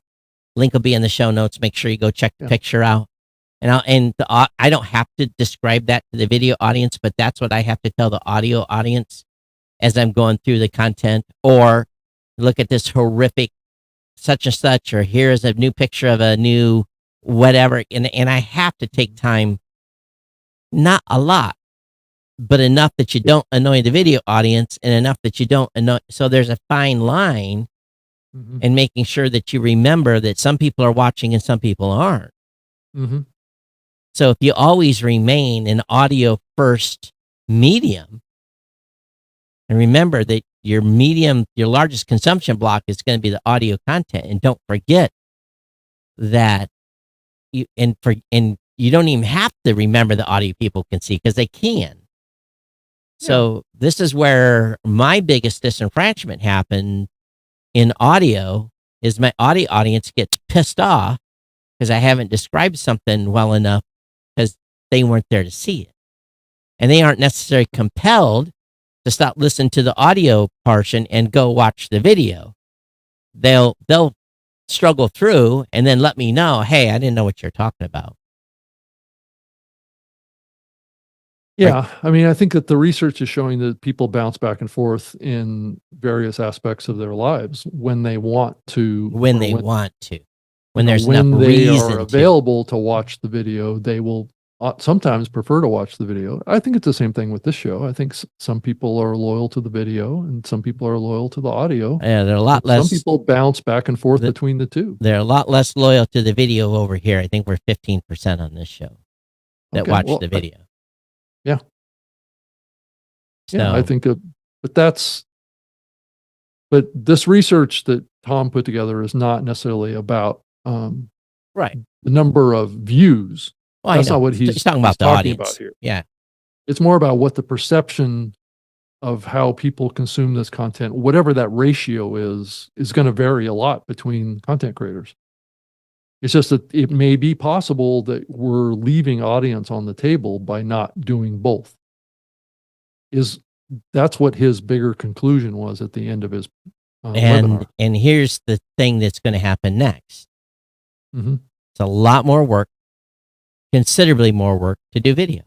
Link will be in the show notes. Make sure you go check the picture out. And I don't have to describe that to the video audience, but that's what I have to tell the audio audience as I'm going through the content. Or look at this horrific such and such, or here's a new picture of a new whatever. And I have to take time, not a lot, but enough that you don't annoy the video audience, and enough that you don't annoy. So there's a fine line in making sure that you remember that some people are watching and some people aren't. So if you always remain an audio first medium, and remember that your largest consumption block is going to be the audio content, and don't forget that you don't even have to remember the audio people can see, because they can. So this is where my biggest disenfranchisement happened in audio, is my audio audience gets pissed off because I haven't described something well enough, because they weren't there to see it. And they aren't necessarily compelled to stop listening to the audio portion and go watch the video. They'll struggle through and then let me know, hey, I didn't know what you're talking about. Yeah, I mean, I think that the research is showing that people bounce back and forth in various aspects of their lives when they want to. When there's enough reason they are available to watch the video, they will sometimes prefer to watch the video. I think it's the same thing with this show. I think some people are loyal to the video and some people are loyal to the audio. Yeah, they're a lot less. Some people bounce back and forth between the two. They're a lot less loyal to the video over here. I think we're 15% on this show that watch the video. Yeah. So, yeah, I think, but this research that Tom put together is not necessarily about the number of views. Well, that's not what he's talking about. The audience about here. Yeah, it's more about what the perception of how people consume this content, whatever that ratio is going to vary a lot between content creators. It's just that it may be possible that we're leaving audience on the table by not doing both. That's what his bigger conclusion was at the end of his webinar. And here's the thing that's going to happen next. It's a lot more work, considerably more work to do video.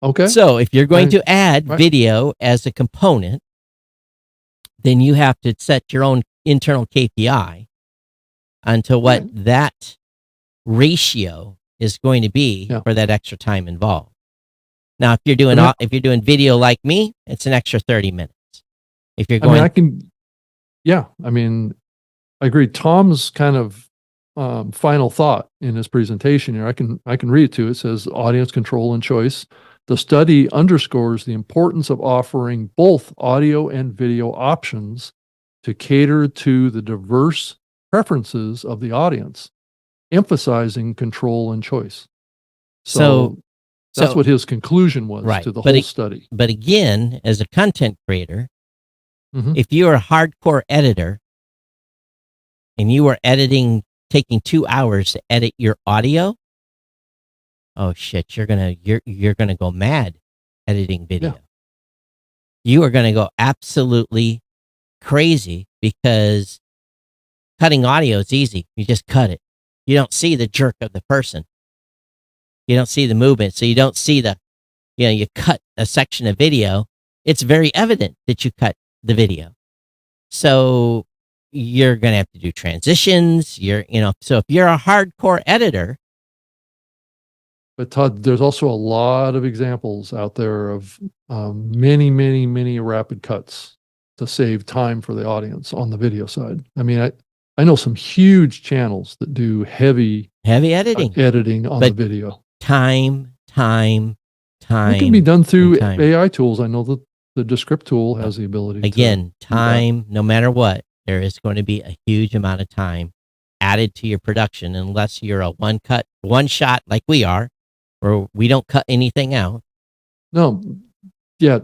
Okay. So if you're going to add video as a component, then you have to set your own internal KPI onto what that ratio is going to be for that extra time involved. Now, if you're doing I mean- if you're doing video like me, it's an extra 30 minutes. If you're I mean, going, I mean, I agree. Tom's kind of final thought in his presentation here, I can read it to you. It says audience control and choice. The study underscores the importance of offering both audio and video options to cater to the diverse preferences of the audience, emphasizing control and choice. So that's what his conclusion was Right. to the But whole study. but again, as a content creator, Mhm. if you're a hardcore editor and you are taking 2 hours to edit your audio, oh shit, you're gonna go mad editing video. Yeah. You are gonna go absolutely crazy because cutting audio is easy. You just cut it. You don't see the jerk of the person. You don't see the movement, so you don't see you cut a section of video. It's very evident that you cut the video. So you're going to have to do transitions. So if you're a hardcore editor, But Todd, there's also a lot of examples out there of many, many, many rapid cuts to save time for the audience on the video side. I mean, I know some huge channels that do heavy editing, editing on the video. Time. It can be done through time. AI tools. I know that the Descript tool has the ability Again, to time, no matter what, there is going to be a huge amount of time added to your production unless you're a one shot like we are, or we don't cut anything out. No, yeah.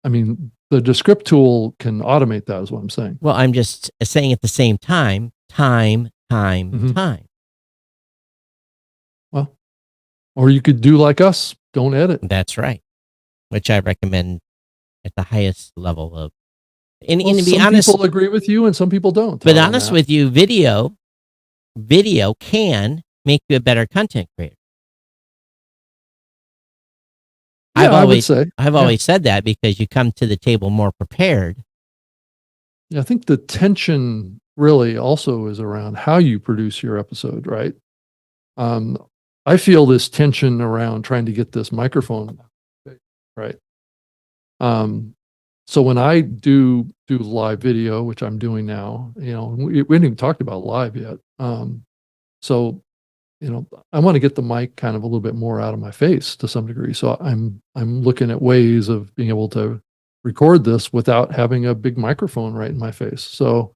I mean, the Descript tool can automate that is what I'm saying. Well, I'm just saying at the same time, time. Well, or you could do like us, don't edit. That's right. Which I recommend at the highest level of. And Well, to be some honest, people agree with you and some people don't. but Todd, on honest that. with you, video can make you a better content creator. Yeah, I would say. I've always said that because you come to the table more prepared. Yeah, I think the tension really also is around how you produce your episode, right? I feel this tension around trying to get this microphone, right? So when I do live video, which I'm doing now, we haven't even talked about live yet. So I want to get the mic kind of a little bit more out of my face to some degree. So I'm looking at ways of being able to record this without having a big microphone right in my face. So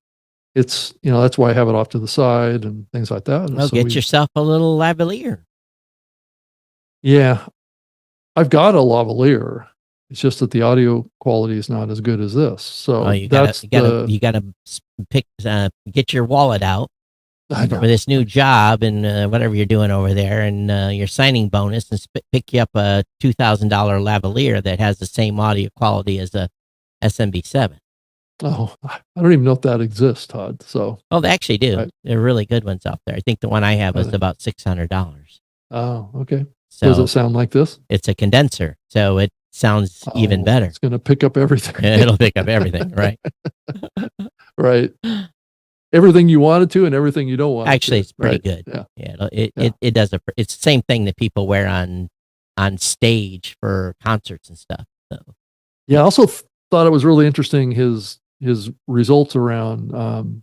it's, that's why I have it off to the side and things like that. Well, So get yourself a little lavalier. Yeah, I've got a lavalier. It's just that the audio quality is not as good as this. So You gotta get your wallet out I know. for this new job and whatever you're doing over there, and your signing bonus, and pick you up a $2,000 lavalier that has the same audio quality as a SMB7. Oh, I don't even know if that exists, Todd. So They actually do. Right. They're really good ones out there. I think the one I have is about $600. oh, okay. So Does it sound like this? it's a condenser, so it sounds even Oh, better. It's going to pick up everything. It'll pick up everything, right? Right. Everything you wanted to and everything you don't want. Actually, to, it's pretty right? good. Yeah. It does it's the same thing that people wear on stage for concerts and stuff. So Yeah. I also thought it was really interesting his results around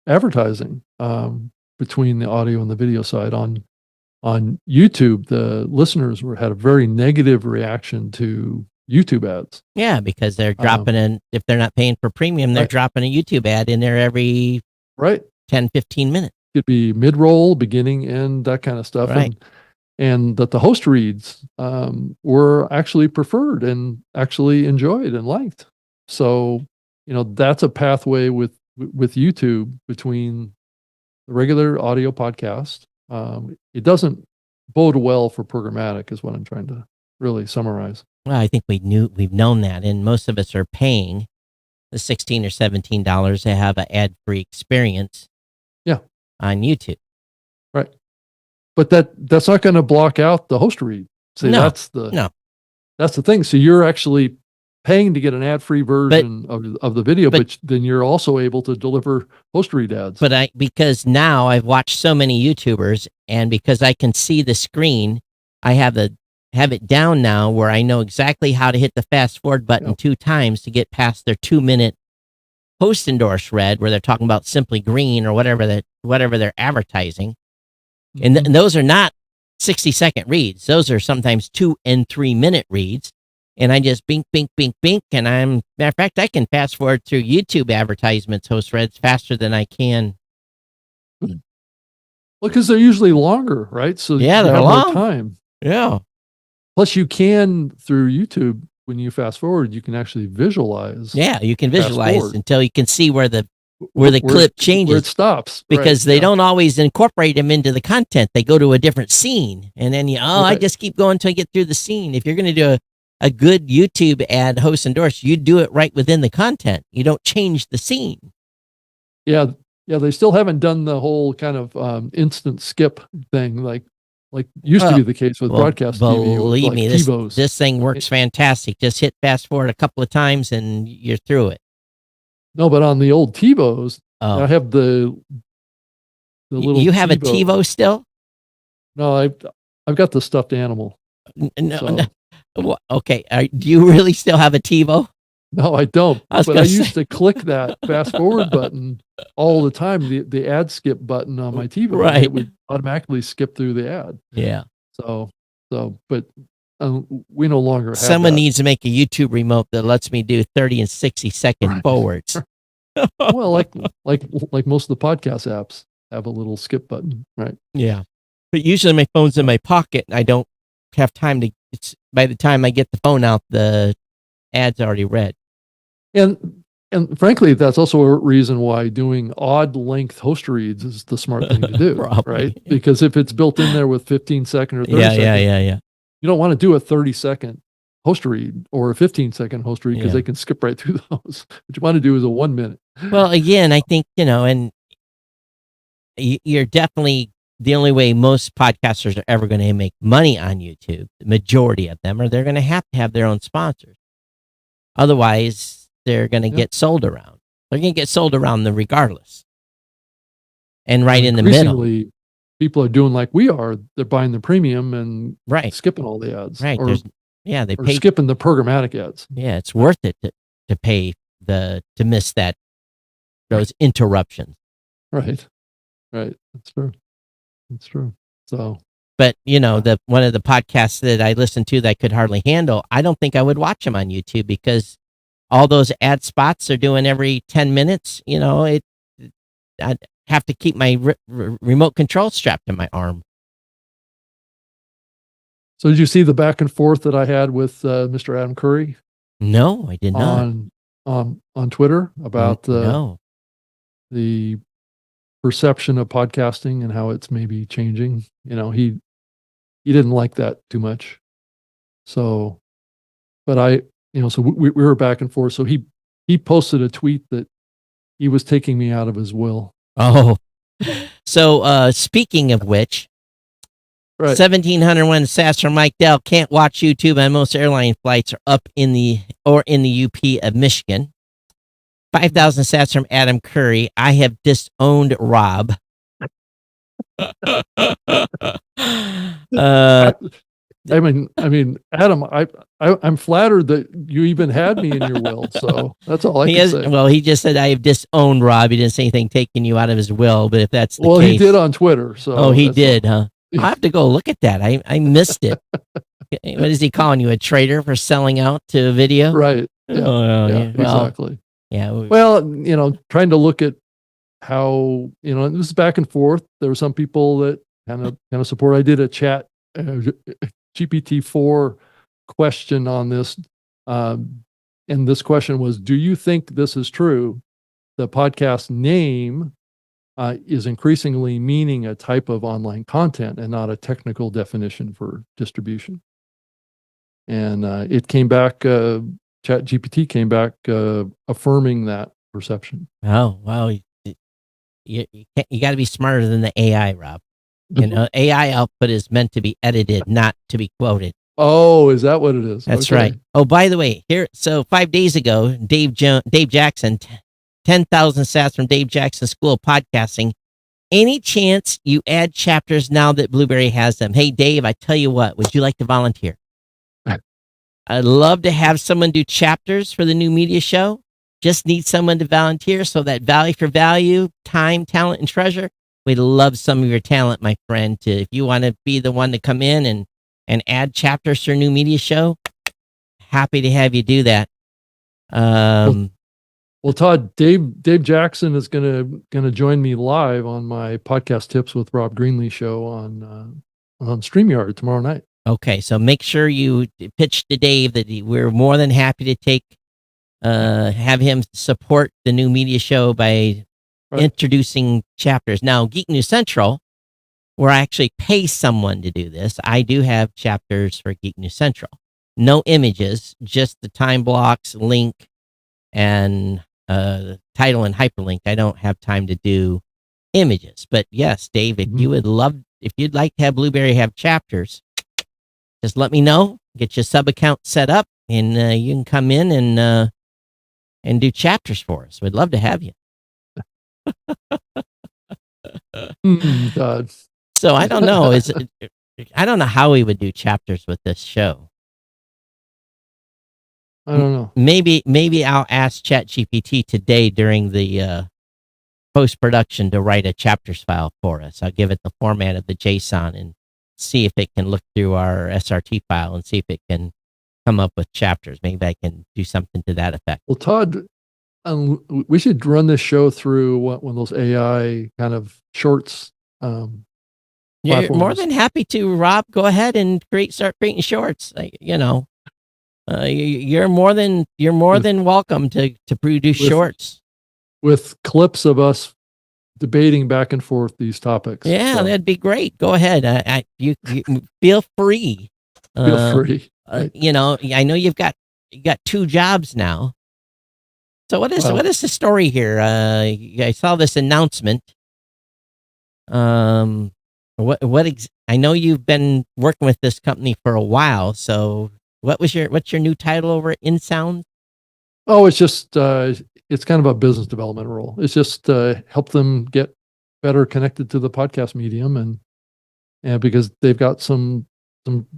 advertising between the audio and the video side on YouTube. The listeners had a very negative reaction to YouTube ads. yeah, because they're dropping if they're not paying for premium, they're Right. dropping a YouTube ad in there every Right. 10, 15 minutes. Could be mid-roll, beginning, end, that kind of stuff. Right. And that the host reads were actually preferred and actually enjoyed and liked. So, that's a pathway with YouTube between the regular audio podcast. It doesn't bode well for programmatic is what I'm trying to really summarize. Well, I think we've known that, and most of us are paying the $16 or $17 to have an ad-free experience. Yeah. On YouTube. Right. But that's not going to block out the host read. See, No. that's the thing. So you're actually paying to get an ad-free version of the video, but then you're also able to deliver host read ads. But because now I've watched so many YouTubers, and because I can see the screen, I have the have it down now where I know exactly how to hit the fast forward button 2 times to get past their 2-minute post endorse read where they're talking about Simply Green or whatever they're advertising. And those are not 60-second reads. Those are sometimes 2 and 3 minute reads. And I just bink, bink, bink, bink. And matter of fact, I can fast forward through YouTube advertisements, host reads faster than I can. Well, because they're usually longer, right? So yeah, they're have long. more time. Yeah. Plus, you can through YouTube when you fast forward, you can actually visualize. Yeah, you can visualize forward. Until you can see where the clip changes, where it stops, because they don't always incorporate them into the content. They go to a different scene, and then I just keep going until I get through the scene. If you're going to do a good YouTube ad host endorse, you do it right within the content. You don't change the scene. Yeah, they still haven't done the whole kind of instant skip thing like used to be the case with broadcast TV. Believe me, this thing works fantastic. Just hit fast forward a couple of times and you're through it. No, but on the old TiVos, I have the little. You have a TiVo still? No, I've got the stuffed animal. No. Okay, do you really still have a TiVo? No, I don't. I used to click that fast forward button all the time. The ad skip button on my TiVo, right? It would automatically skip through the ad. Yeah. But we no longer have. Someone needs to make a YouTube remote that lets me do 30 and 60-second forwards. Well, like most of the podcast apps have a little skip button, right? Yeah. But usually my phone's in my pocket and I don't have time to. By the time I get the phone out, the ad's already read. And frankly, that's also a reason why doing odd length host reads is the smart thing to do, right? Because if it's built in there with 15-second or 30 second, you don't want to do a 30-second host read or a 15-second host read because they can skip right through those. What you want to do is a 1 minute. Well, again, I think, and you're definitely the only way most podcasters are ever going to make money on YouTube, the majority of them, are they're going to have their own sponsors. Otherwise, they're going to get sold around. They're going to get sold around regardless. And right in the middle. People are doing like we are. They're buying the premium and skipping all the ads. Right. They pay, skipping the programmatic ads. Yeah, it's worth it to pay to miss those interruptions. Right. That's true. So, but one of the podcasts that I listened to that I could hardly handle, I don't think I would watch them on YouTube because all those ad spots they're doing every 10 minutes. I'd have to keep my remote control strapped to my arm. So did you see the back and forth that I had with Mr. Adam Curry? No, I did not. On Twitter about the perception of podcasting and how it's maybe changing. He didn't like that too much. So, but so we were back and forth. So he posted a tweet that he was taking me out of his will. Oh, so speaking of which, 1701 SAS from Mike Dell can't watch YouTube on most airline flights are up in the UP of Michigan. 5,000 sats from Adam Curry. I have disowned Rob. I mean, Adam, I'm flattered that you even had me in your will. So that's all I can say. Well, he just said I have disowned Rob. He didn't say anything taking you out of his will. But if that's the case, he did on Twitter. So he did, huh? I have to go look at that. I missed it. What is he calling you, a traitor for selling out to a video? Right. Yeah. Well, exactly. Yeah. Well, trying to look at how, this is back and forth. There were some people that kind of support. I did a chat GPT-4 question on this. And this question was, do you think this is true? The podcast name is increasingly meaning a type of online content and not a technical definition for distribution. And it came back, ChatGPT came back affirming that perception. Oh, wow. You got to be smarter than the AI, Rob. AI output is meant to be edited, not to be quoted. Oh, is that what it is? That's right. Oh, by the way, so 5 days ago, Dave Jackson, 10,000 sats from Dave Jackson School of Podcasting. Any chance you add chapters now that Blubrry has them? Hey, Dave, I tell you what, would you like to volunteer? I'd love to have someone do chapters for the new media show. Just need someone to volunteer. So that value for value, time, talent, and treasure. We'd love some of your talent, my friend. If you want to be the one to come in and add chapters to our new media show, happy to have you do that. Well, Todd, Dave Jackson is gonna join me live on my podcast tips with Rob Greenlee show on StreamYard tomorrow night. Okay, so make sure you pitch to Dave that we're more than happy to have him support the new media show by introducing chapters. Now, Geek News Central, where I actually pay someone to do this, I do have chapters for Geek News Central. No images, just the time blocks, link, and title and hyperlink. I don't have time to do images. But yes, Dave, if you'd like to have Blubrry have chapters, just let me know, get your sub account set up, and you can come in and do chapters for us. We'd love to have you. God. So I don't know. I don't know how we would do chapters with this show. I don't know. Maybe I'll ask ChatGPT today during the post-production to write a chapters file for us. I'll give it the format of the JSON and see if it can look through our SRT file and see if it can come up with chapters. Maybe I can do something to that effect. Well, Todd, we should run this show through one of those AI kind of shorts. You're more than happy to, Rob. Go ahead and start creating shorts. You're more than welcome to produce shorts with clips of us debating back and forth these topics. Yeah, so that'd be great. Go ahead. You feel free. Feel free. Right. I know you got 2 jobs now. So what is the story here? I saw this announcement. I know you've been working with this company for a while. So what's your new title over at InSound? Oh, it's just it's kind of a business development role. It's just help them get better connected to the podcast medium, and because they've got some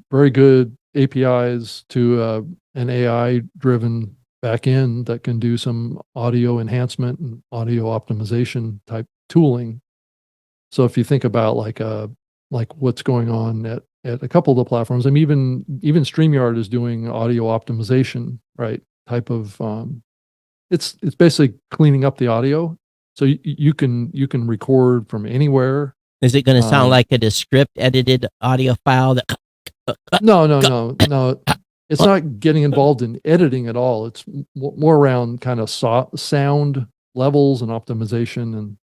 very good APIs to an AI driven back end that can do some audio enhancement and audio optimization type tooling. So if you think about like what's going on at a couple of the platforms, I mean, even StreamYard is doing audio optimization, right? Type of it's basically cleaning up the audio, so you can record from anywhere. Is it going to sound like a Descript edited audio file? No. It's not getting involved in editing at all. It's more around kind of sound levels and optimization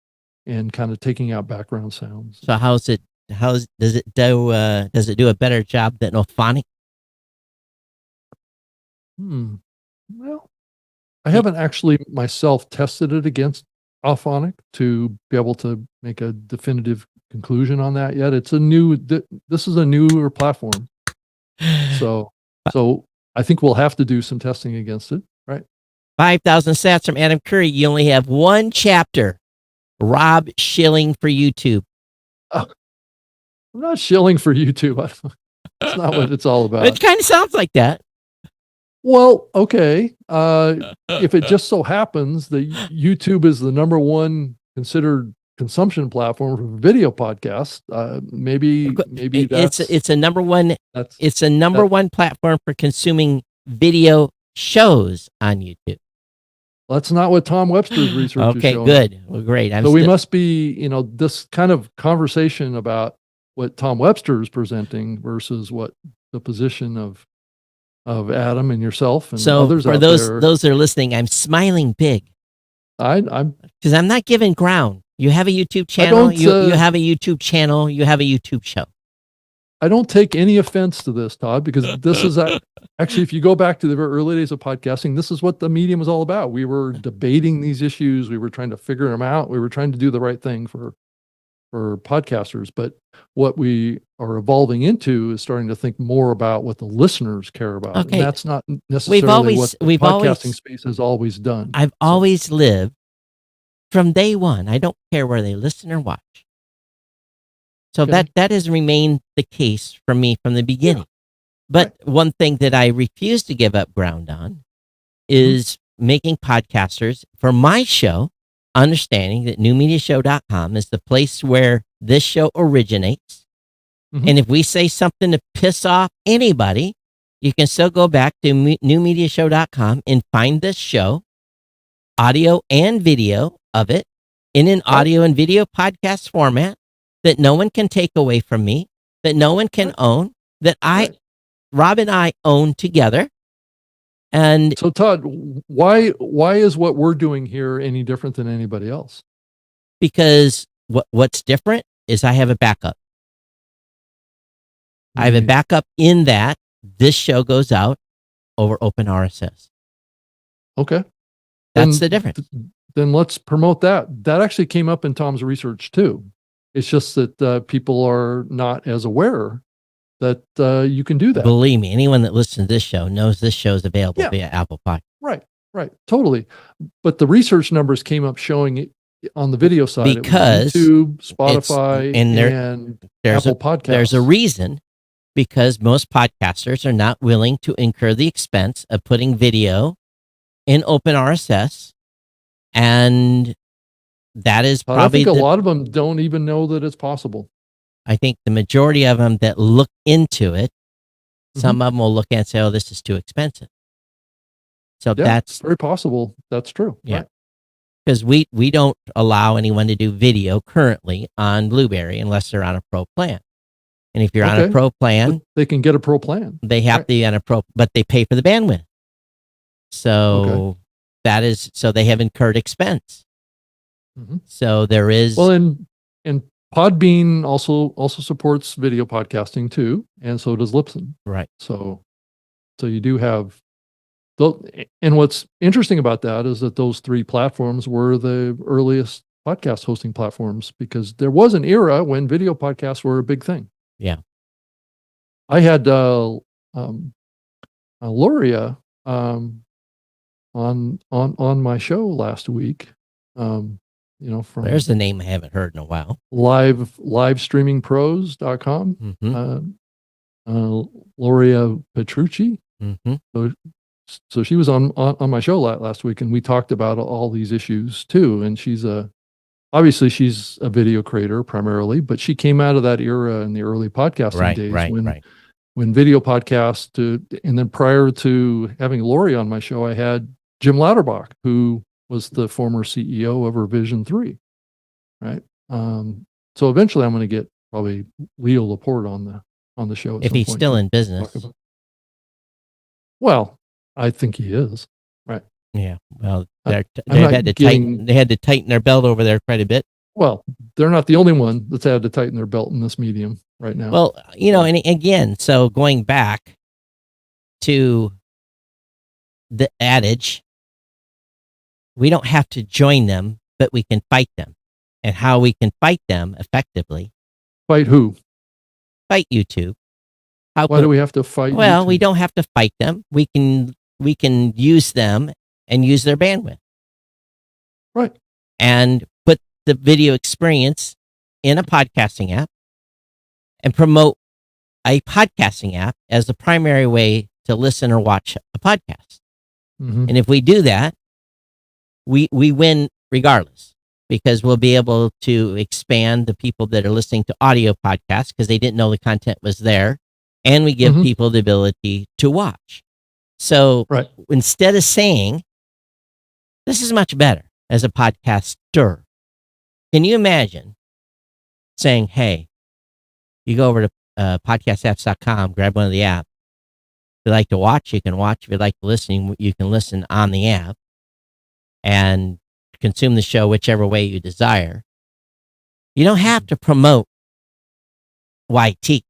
and kind of taking out background sounds. So does it do a better job than Ophonic? Well, I haven't actually myself tested it against Ophonic to be able to make a definitive conclusion on that yet. It's this is a newer platform. So I think we'll have to do some testing against it, right? 5,000 sats from Adam Curry. You only have 1 chapter. Rob shilling for YouTube. I'm not shilling for YouTube. That's not what it's all about. It kind of sounds like that. Well, okay. If it just so happens that YouTube is the number 1 considered consumption platform for video podcasts, maybe it's a number 1. It's a number 1 platform for consuming video shows on YouTube. That's not what Tom Webster's research is showing. Okay, good. Well, great. So we must be, this kind of conversation about what Tom Webster is presenting versus what the position of Adam and yourself and others for out those there. Those that are listening, I'm smiling big. Because I'm not giving ground. You have a YouTube channel. You have a YouTube channel. You have a YouTube show. I don't take any offense to this, Todd, because this is actually, if you go back to the very early days of podcasting, this is what the medium was all about. We were debating these issues. We were trying to figure them out. We were trying to do the right thing for podcasters. But what we are evolving into is starting to think more about what the listeners care about. Okay. And that's not necessarily what the podcasting space has always done. I've always lived from day one. I don't care where they listen or watch. So that has remained the case for me from the beginning. But one thing that I refuse to give up ground on is making podcasters for my show, understanding that newmediashow.com is the place where this show originates. And if we say something to piss off anybody, you can still go back to newmediashow.com and find this show, audio and video of it, in an audio and video podcast format that no one can take away from me, that no one can own, that Rob and I own together. And so, Todd, why is what we're doing here any different than anybody else? Because what's different is I have a backup. I have a backup in that this show goes out over open RSS. Okay. That's the difference. Then let's promote that. That actually came up in Tom's research too. It's just that people are not as aware that you can do that. Believe me, anyone that listens to this show knows this show is available via Apple Podcast. Right. Totally. But the research numbers came up showing it on the video side. Because YouTube, Spotify, and Apple Podcasts. There's a reason, because most podcasters are not willing to incur the expense of putting video in open RSS. And that is probably I think a lot of them don't even know that it's possible. I think the majority of them that look into it, some of them will look and say, oh, this is too expensive. So that's very possible. That's true. Yeah. Right. Because we don't allow anyone to do video currently on Blubrry unless they're on a pro plan. And if you're on a pro plan, but they can get a pro plan. They have to be on a pro, but they pay for the bandwidth. So so they have incurred expense. So there is and Podbean also supports video podcasting too, and so does Libsyn. Right. So you do have. And what's interesting about that is that those three platforms were the earliest podcast hosting platforms, because there was an era when video podcasts were a big thing. Yeah. I had Loria on my show last week. From there's a name I haven't heard in a while. livestreamingpros.com. Loria Petrucci. So she was on my show last week, and we talked about all these issues too. And she's obviously she's a video creator primarily, but she came out of that era in the early podcasting days when video podcasts and then prior to having Lori on my show, I had Jim Lauterbach, who was the former CEO of Revision 3. Right. So eventually I'm going to get probably Leo Laporte on the show. If he's still in business. Well, I think he is. Right. Yeah. Well, they had to tighten their belt over there quite a bit. Well, they're not the only one that's had to tighten their belt in this medium right now. Well, and again, so going back to the adage, we don't have to join them, but we can fight them. And how we can fight them effectively. Fight who? Fight YouTube. Why do we have to fight? Well, YouTube? We don't have to fight them. We can use them and use their bandwidth. Right. And put the video experience in a podcasting app and promote a podcasting app as the primary way to listen or watch a podcast. And if we do that, we win regardless, because we'll be able to expand the people that are listening to audio podcasts because they didn't know the content was there. And we give people the ability to watch. So instead of saying, this is much better as a podcaster, can you imagine saying, hey, you go over to podcastapps.com, grab one of the apps. If you like to watch, you can watch. If you like to listen, you can listen on the app and consume the show whichever way you desire. You don't have to promote YT.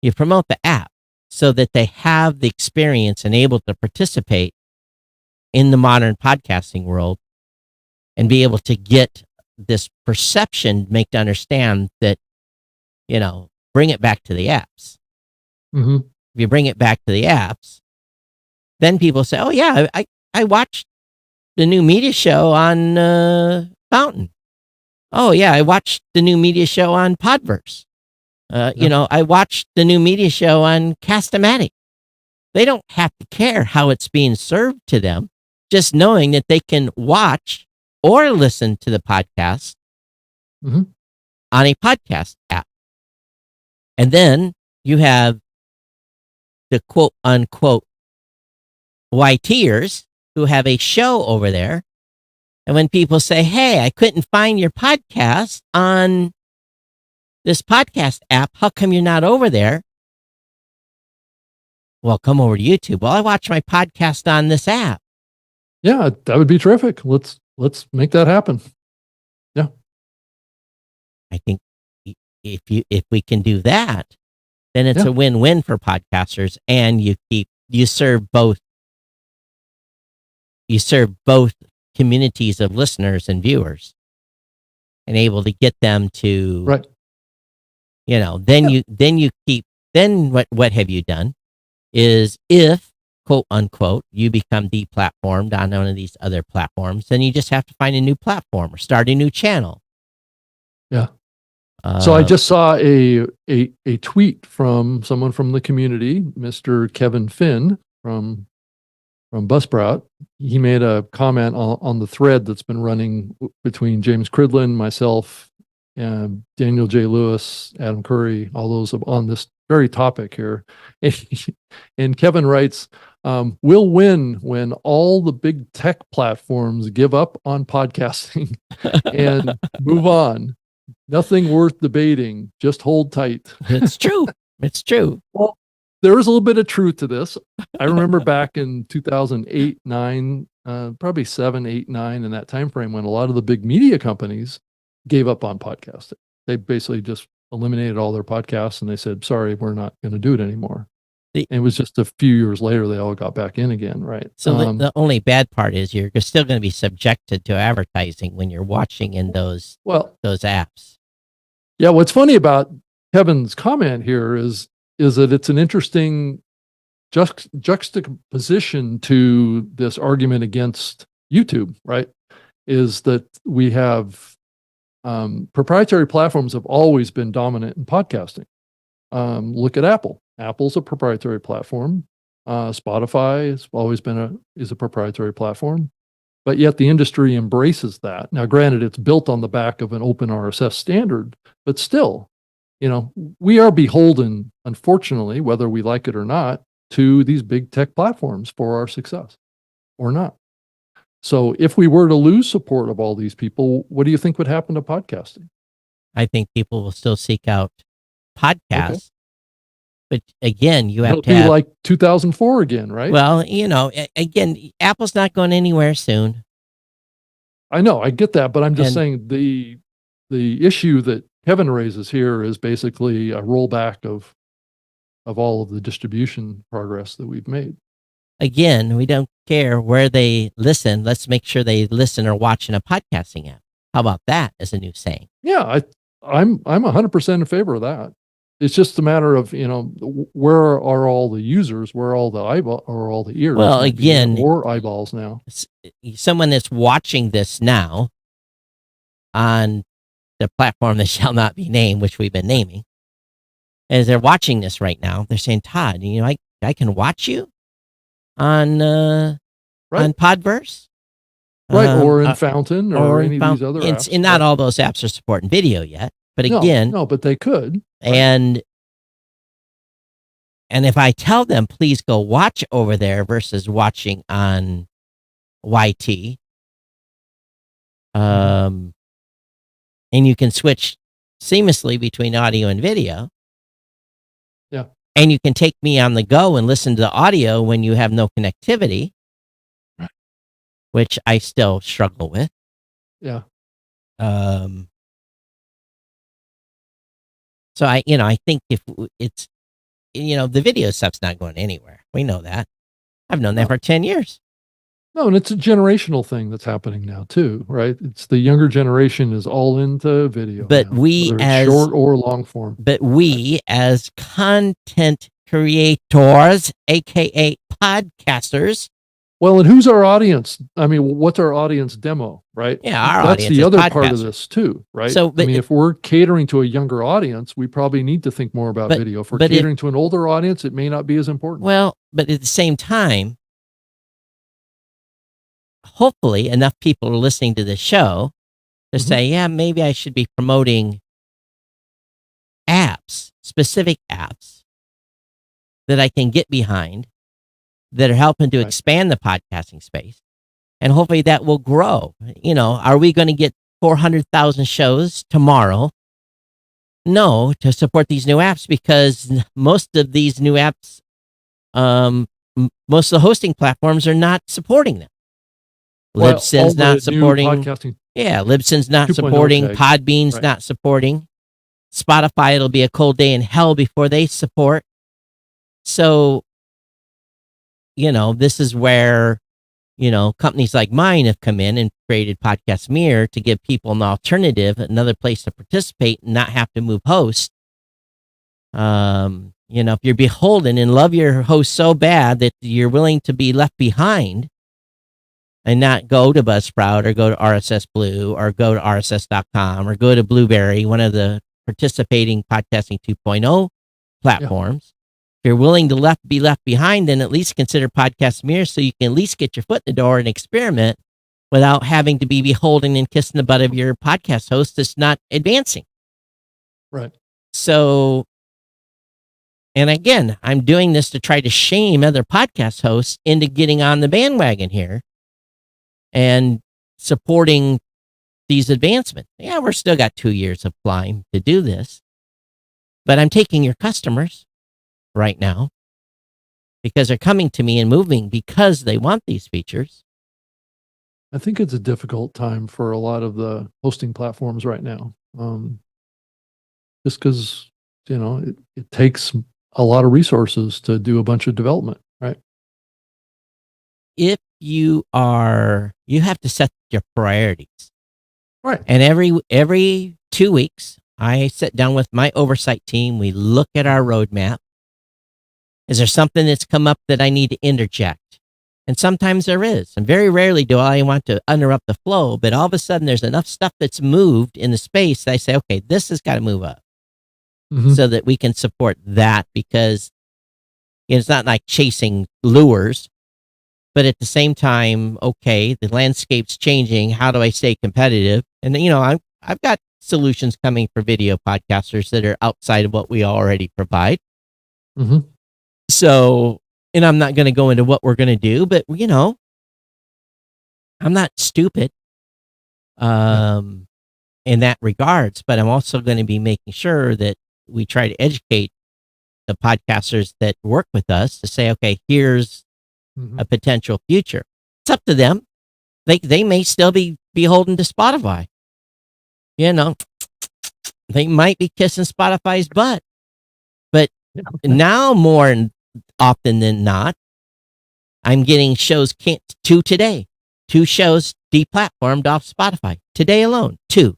You promote the app so that they have the experience and able to participate in the modern podcasting world and be able to get this perception, make to understand that, bring it back to the apps. If you bring it back to the apps, then people say, oh yeah, I watched the new media show on Fountain. Oh yeah, I watched the new media show on Podverse. I watched the new media show on Cast-O-Matic. They don't have to care how it's being served to them, just knowing that they can watch or listen to the podcast Mhm. on a podcast app. And then you have the quote unquote YTers who have a show over there. And when people say, hey, I couldn't find your podcast on this podcast app, how come you're not over there? Well, come over to YouTube. Well, I watch my podcast on this app. Yeah, that would be terrific. Let's make that happen. Yeah. I think if we can do that, then it's a win-win for podcasters, and you serve both communities of listeners and viewers, and able to get them to Right. Then what have you done is, if quote unquote you become deplatformed on one of these other platforms, then you just have to find a new platform or start a new channel. Yeah. So I just saw a tweet from someone from the community, Mr. Kevin Finn from Buzzsprout. He made a comment on the thread that's been running between James Cridlin, myself, and Daniel J. Lewis, Adam Curry, all those on this very topic here. And Kevin writes, we'll win when all the big tech platforms give up on podcasting and move on. Nothing worth debating. Just hold tight. It's true. It's true. Well, there is a little bit of truth to this. I remember back in 2008, 9, probably 7, 8, 9, in that time frame, when a lot of the big media companies gave up on podcasting. They basically just eliminated all their podcasts, and they said, sorry, we're not going to do it anymore. And it was just a few years later, they all got back in again, right? So the only bad part is you're still going to be subjected to advertising when you're watching in those apps. Yeah, what's funny about Kevin's comment here is that it's an interesting juxtaposition to this argument against YouTube, right? Is that we have proprietary platforms have always been dominant in podcasting. Look at Apple. Apple's a proprietary platform. Spotify has always been is a proprietary platform, but yet the industry embraces that. Now, granted, it's built on the back of an open RSS standard, but still, we are beholden, unfortunately, whether we like it or not, to these big tech platforms for our success, or not. So if we were to lose support of all these people, what do you think would happen to podcasting? I think people will still seek out podcasts. Okay. But again, It'll be like 2004 again, right? Well, again, Apple's not going anywhere soon. I know, I get that, but I'm just saying the issue that Kevin raises here is basically a rollback of all of the distribution progress that we've made. Again, we don't care where they listen. Let's make sure they listen or watch in a podcasting app. How about that as a new saying? Yeah, I'm 100% in favor of that. It's just a matter of, where are all the users, where are all the eyeballs, or all the ears? Well, again, or eyeballs now. Someone that's watching this now on the platform that shall not be named, which we've been naming, as they're watching this right now, they're saying, Todd, I can watch you on Podverse, right, or in Fountain, or any of these other apps. And not all those apps are supporting video yet, but again, no, but they could. And if I tell them, please go watch over there versus watching on YT, and you can switch seamlessly between audio and video. Yeah. And you can take me on the go and listen to the audio when you have no connectivity, right, which I still struggle with. Yeah. So I think if it's, the video stuff's not going anywhere. We know that. I've known that for 10 years. No, and it's a generational thing that's happening now too, right? It's the younger generation is all into video. But now, we as short or long form. But we as content creators, aka podcasters, Well, and who's our audience? I mean, what's our audience demo, right? Yeah, our That's audience the is other part of podcasters. this too, right? So, I but mean, if we're catering to a younger audience, we probably need to think more about But- video. If we're but if- catering to an older audience, it may not be as important. Well, but at the same time, hopefully enough people are listening to the show to say, yeah, maybe I should be promoting apps, specific apps that I can get behind that are helping to Right. expand the podcasting space. And hopefully that will grow. You know, are we going to get 400,000 shows tomorrow? No, to support these new apps, because most of these new apps, most of the hosting platforms are not supporting them. Well, all Libsyn's the not new supporting. podcasting. Yeah, Libsyn's not 2.0 supporting. tags. Podbean's Right. not supporting. Spotify, it'll be a cold day in hell before they support. So, you know, this is where, you know, companies like mine have come in and created Podcast Mirror to give people an alternative, another place to participate and not have to move hosts. You know, if you're beholden and love your host so bad that you're willing to be left behind and not go to Buzzsprout or go to RSS Blue or go to RSS.com or go to Blubrry, one of the participating Podcasting 2.0 platforms. If you're willing to be left behind, then at least consider Podcast Mirror so you can at least get your foot in the door and experiment without having to be beholden and kissing the butt of your podcast host that's not advancing. Right. So, and again, I'm doing this to try to shame other podcast hosts into getting on the bandwagon here and supporting these advancements. Yeah, we're still got 2 years of climb to do this, but I'm taking your customers right now because they're coming to me and moving because they want these features. I think it's a difficult time for a lot of the hosting platforms right now. Just because, you know, it takes a lot of resources to do a bunch of development, right? If you have to set your priorities. Right. And every 2 weeks, I sit down with my oversight team. We look at our roadmap. Is there something that's come up that I need to interject? And sometimes there is. And very rarely do I want to interrupt the flow, but all of a sudden there's enough stuff that's moved in the space that I say, okay, this has got to move up so that we can support that, because it's not like chasing lures, but at the same time, okay, the landscape's changing. How do I stay competitive? And, you know, I've got solutions coming for video podcasters that are outside of what we already provide. So, and I'm not going to go into what we're going to do, but, you know, I'm not stupid in that regards, but I'm also going to be making sure that we try to educate the podcasters that work with us to say, okay, here's a potential future. It's up to them. They may still be beholden to Spotify. You know, they might be kissing Spotify's butt, but now more often than not, I'm getting shows two shows deplatformed off Spotify today alone. 2.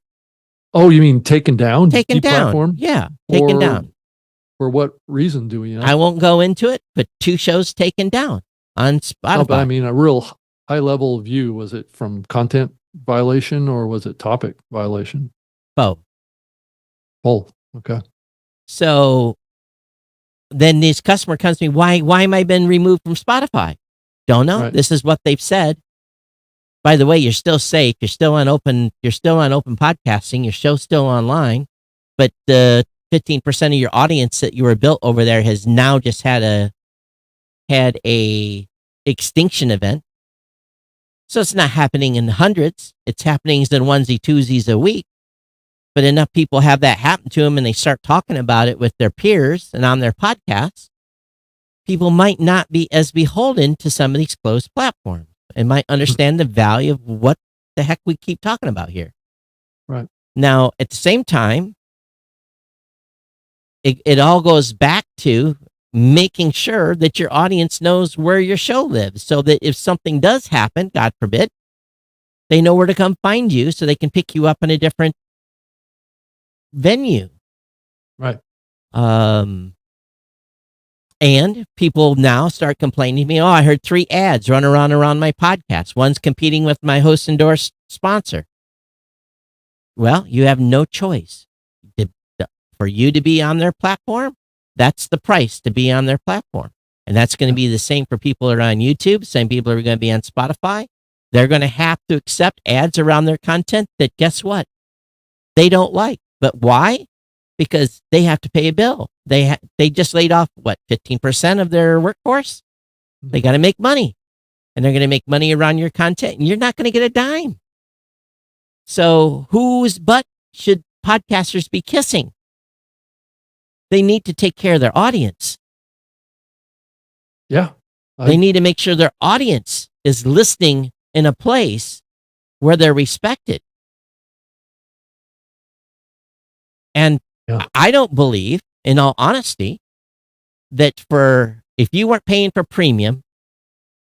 Oh, you mean taken down? Taken down. Deplatformed? Yeah, taken down. For what reason do we know? I won't go into it, but 2 shows taken down on Spotify. No, but I mean, a real high level view. Was it from content violation or was it topic violation? Both. Both. Okay. So then this customer comes to me, why am I been removed from Spotify? Don't know. Right. This is what they've said. By the way, you're still safe. You're still on open podcasting. Your show's still online, but the 15% of your audience that you were built over there has now just had a extinction event. So it's not happening in hundreds. It's happening in onesie twosies a week. But enough people have that happen to them and they start talking about it with their peers and on their podcasts. People might not be as beholden to some of these closed platforms and might understand the value of what the heck we keep talking about here. Right. Now, at the same time, it all goes back to making sure that your audience knows where your show lives so that if something does happen, God forbid, they know where to come find you so they can pick you up in a different venue. Right. And people now start complaining to me, oh, I heard 3 ads run around my podcast. One's competing with my host endorsed sponsor. Well, you have no choice. For you to be on their platform, that's the price to be on their platform. And that's going to be the same for people that are on YouTube. Same people are going to be on Spotify. They're going to have to accept ads around their content that, guess what? They don't like. But why? Because they have to pay a bill. They just laid off, 15% of their workforce? They got to make money. And they're going to make money around your content, and you're not going to get a dime. So whose butt should podcasters be kissing? They need to take care of their audience. Yeah. They need to make sure their audience is listening in a place where they're respected. And I don't believe, in all honesty, that if you weren't paying for premium,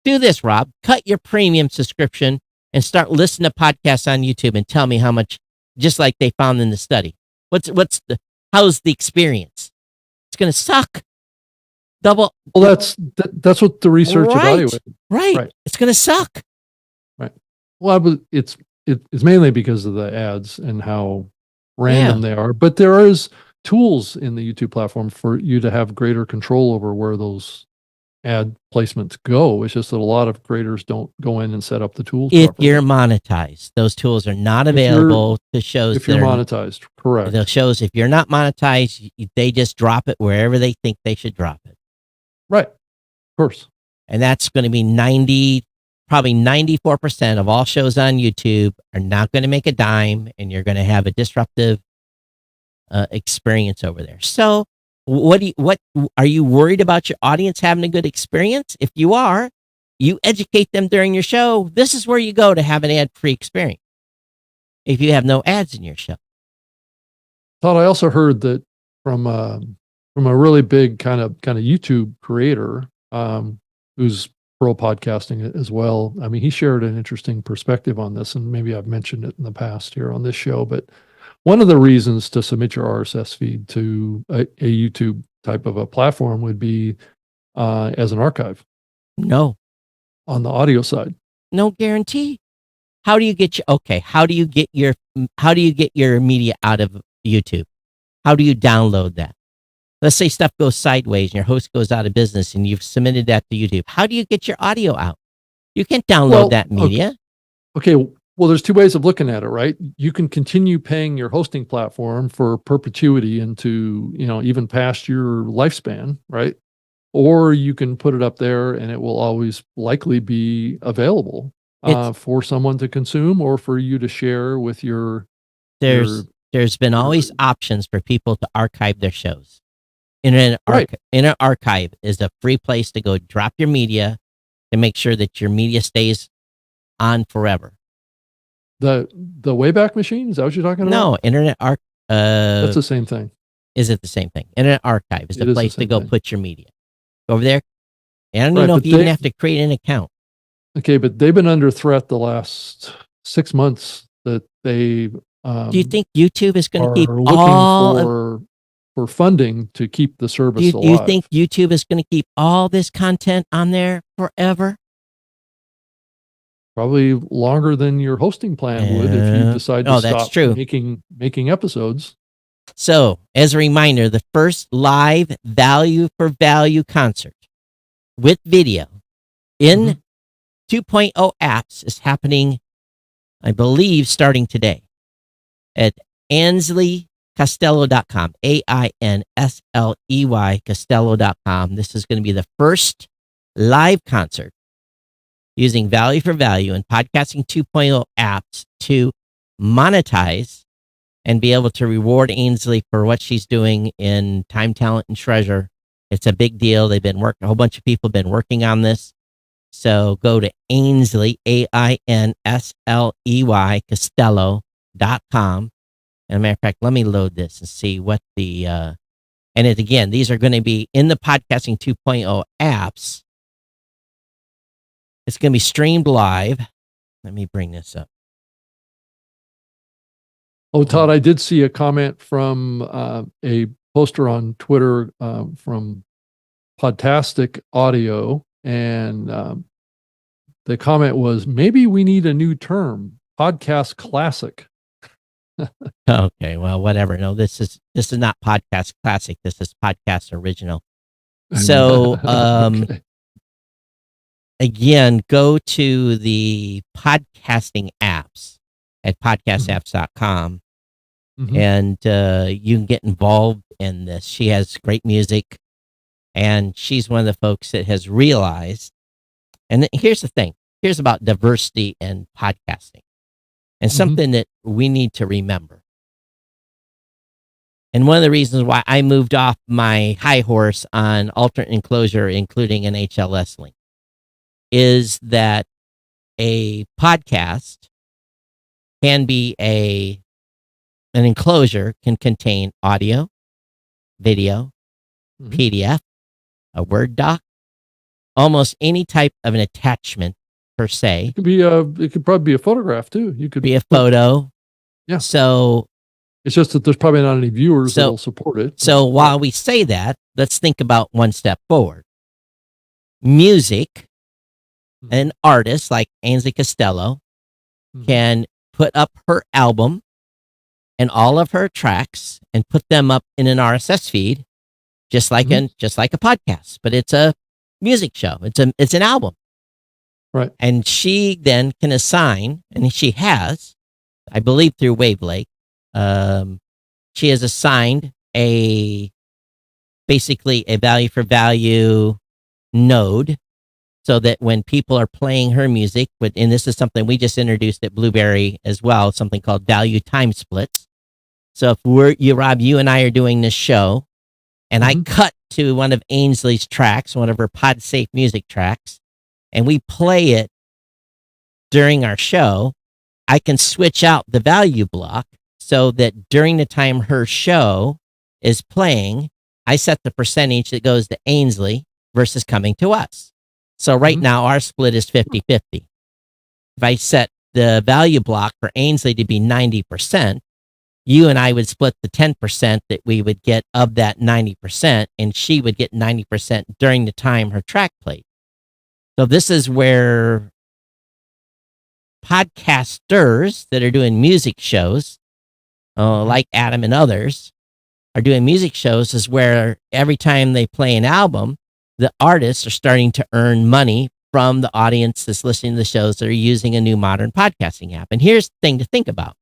do this, Rob. Cut your premium subscription and start listening to podcasts on YouTube and tell me how much, just like they found in the study. How's the experience? It's going to suck. Double. Well, that's what the research evaluated. Right. It's going to suck. Right. Well, it's mainly because of the ads and how random they are. But there is tools in the YouTube platform for you to have greater control over where those ad placements go. It's just that a lot of creators don't go in and set up the tools If properly. you're monetized, those tools are not available to shows. If you're monetized, correct. The shows, if you're not monetized, they just drop it wherever they think they should drop it. Right. Of course. And that's going to be probably 94% of all shows on YouTube are not going to make a dime, and you're going to have a disruptive experience over there. So what are you worried about your audience having a good experience? If you are, you educate them during your show. This is where you go to have an ad-free experience. If you have no ads in your show. Todd, I also heard that from a really big kind of YouTube creator who's pro podcasting as well. I mean, he shared an interesting perspective on this, and maybe I've mentioned it in the past here on this show, but one of the reasons to submit your RSS feed to a YouTube type of a platform would be as an archive. No. On the audio side. No guarantee. How do you get your media out of YouTube? How do you download that? Let's say stuff goes sideways and your host goes out of business and you've submitted that to YouTube. How do you get your audio out? You can't download that media. Okay. Well, there's 2 ways of looking at it, right? You can continue paying your hosting platform for perpetuity into, even past your lifespan, right? Or you can put it up there and it will always likely be available for someone to consume or for you to share with your. There's been always options for people to archive their shows. Internet Archive is a free place to go drop your media to make sure that your media stays on forever. The Wayback Machine? Is that what you're talking about? No, Internet Archive. That's the same thing. Is it the same thing? Internet Archive is the place to go put your media. Go over there. I don't even know if you even have to create an account. Okay, but they've been under threat the last 6 months that they. Do you think YouTube is going to keep for funding to keep the service alive? Do you think YouTube is going to keep all this content on there forever? Probably longer than your hosting plan would if you decide to stop making episodes. So, as a reminder, the first live value for value concert with video in 2.0 apps is happening, I believe, starting today at AinsleyCostello.com, AINSLEY Costello.com. This is going to be the first live concert using value for value and podcasting 2.0 apps to monetize and be able to reward Ainsley for what she's doing in Time, Talent, and Treasure. It's a big deal. A whole bunch of people have been working on this. So go to Ainsley, AINSLEY, Costello.com. As a matter of fact, let me load this and see what again, these are going to be in the podcasting 2.0 apps. It's going to be streamed live. Let me bring this up. Oh, Todd, I did see a comment from a poster on Twitter from Podtastic audio, and the comment was, maybe we need a new term, podcast classic. Okay, well, whatever. No, this is not podcast classic. This is podcast original. So, Okay. again, go to the podcasting apps at podcastapps.com, Mhm. and you can get involved in this. She has great music, and she's one of the folks that has realized. And here's the thing. Here's about diversity in podcasting, and something that we need to remember. And one of the reasons why I moved off my high horse on alternate enclosure, including an HLS link, is that a podcast can be an enclosure can contain audio, video, Mhm. PDF, a Word doc, almost any type of an attachment per se. It could be it could probably be a photograph too. You could Be a photo. Yeah. So It's just that there's probably not any viewers that will support it. So while we say that, let's think about one step forward. Music, an artist like Ainsley Costello Mhm. can put up her album and all of her tracks and put them up in an RSS feed, just like a podcast, but it's a music show. It's an album. Right. And she then can assign, and she has, I believe through Wavelake, she has assigned basically a value for value node, so that when people are playing her music, and this is something we just introduced at Blubrry as well, something called value time splits. So if Rob, you and I are doing this show, and I cut to one of Ainsley's tracks, one of her PodSafe music tracks, and we play it during our show, I can switch out the value block so that during the time her show is playing, I set the percentage that goes to Ainsley versus coming to us. So right now, our split is 50-50. If I set the value block for Ainsley to be 90%, you and I would split the 10% that we would get of that 90%, and she would get 90% during the time her track played. So this is where podcasters that are doing music shows, like Adam and others, are doing music shows, is where every time they play an album, the artists are starting to earn money from the audience that's listening to the shows that are using a new modern podcasting app. And here's the thing to think about.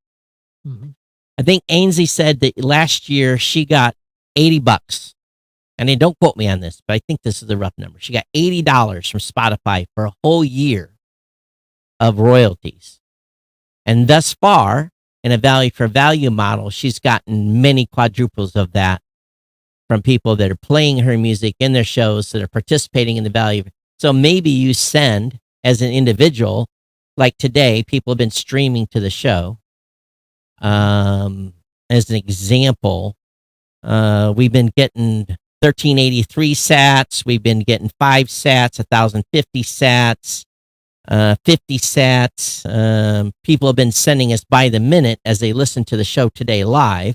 I think Ainsley said that last year she got $80. And then don't quote me on this, but I think this is a rough number. She got $80 from Spotify for a whole year of royalties. And thus far, in a value for value model, she's gotten many quadruples of that from people that are playing her music in their shows, that are participating in the value. So maybe you send as an individual, like today, people have been streaming to the show. As an example, we've been getting 1383 sats. We've been getting 5 sats, 1050 sats, 50 sats. People have been sending us by the minute as they listen to the show today live.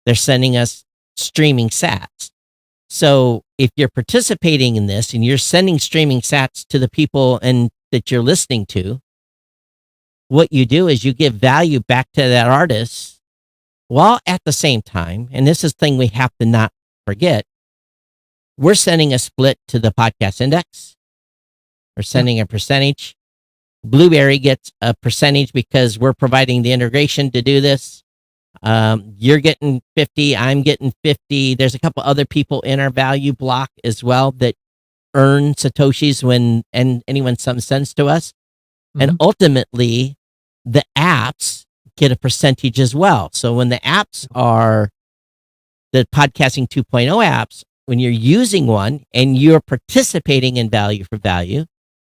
They're sending us streaming sats. So if you're participating in this and you're sending streaming sats to the people and that you're listening to, what you do is you give value back to that artist, while at the same time, and this is the thing we have to not forget, we're sending a split to the podcast index. We're sending a percentage. Blubrry gets a percentage because we're providing the integration to do this. You're getting 50, I'm getting 50. There's a couple other people in our value block as well that earn Satoshis when anyone sends to us. And ultimately, the apps get a percentage as well. So when the apps are the Podcasting 2.0 apps, when you're using one and you're participating in value for value,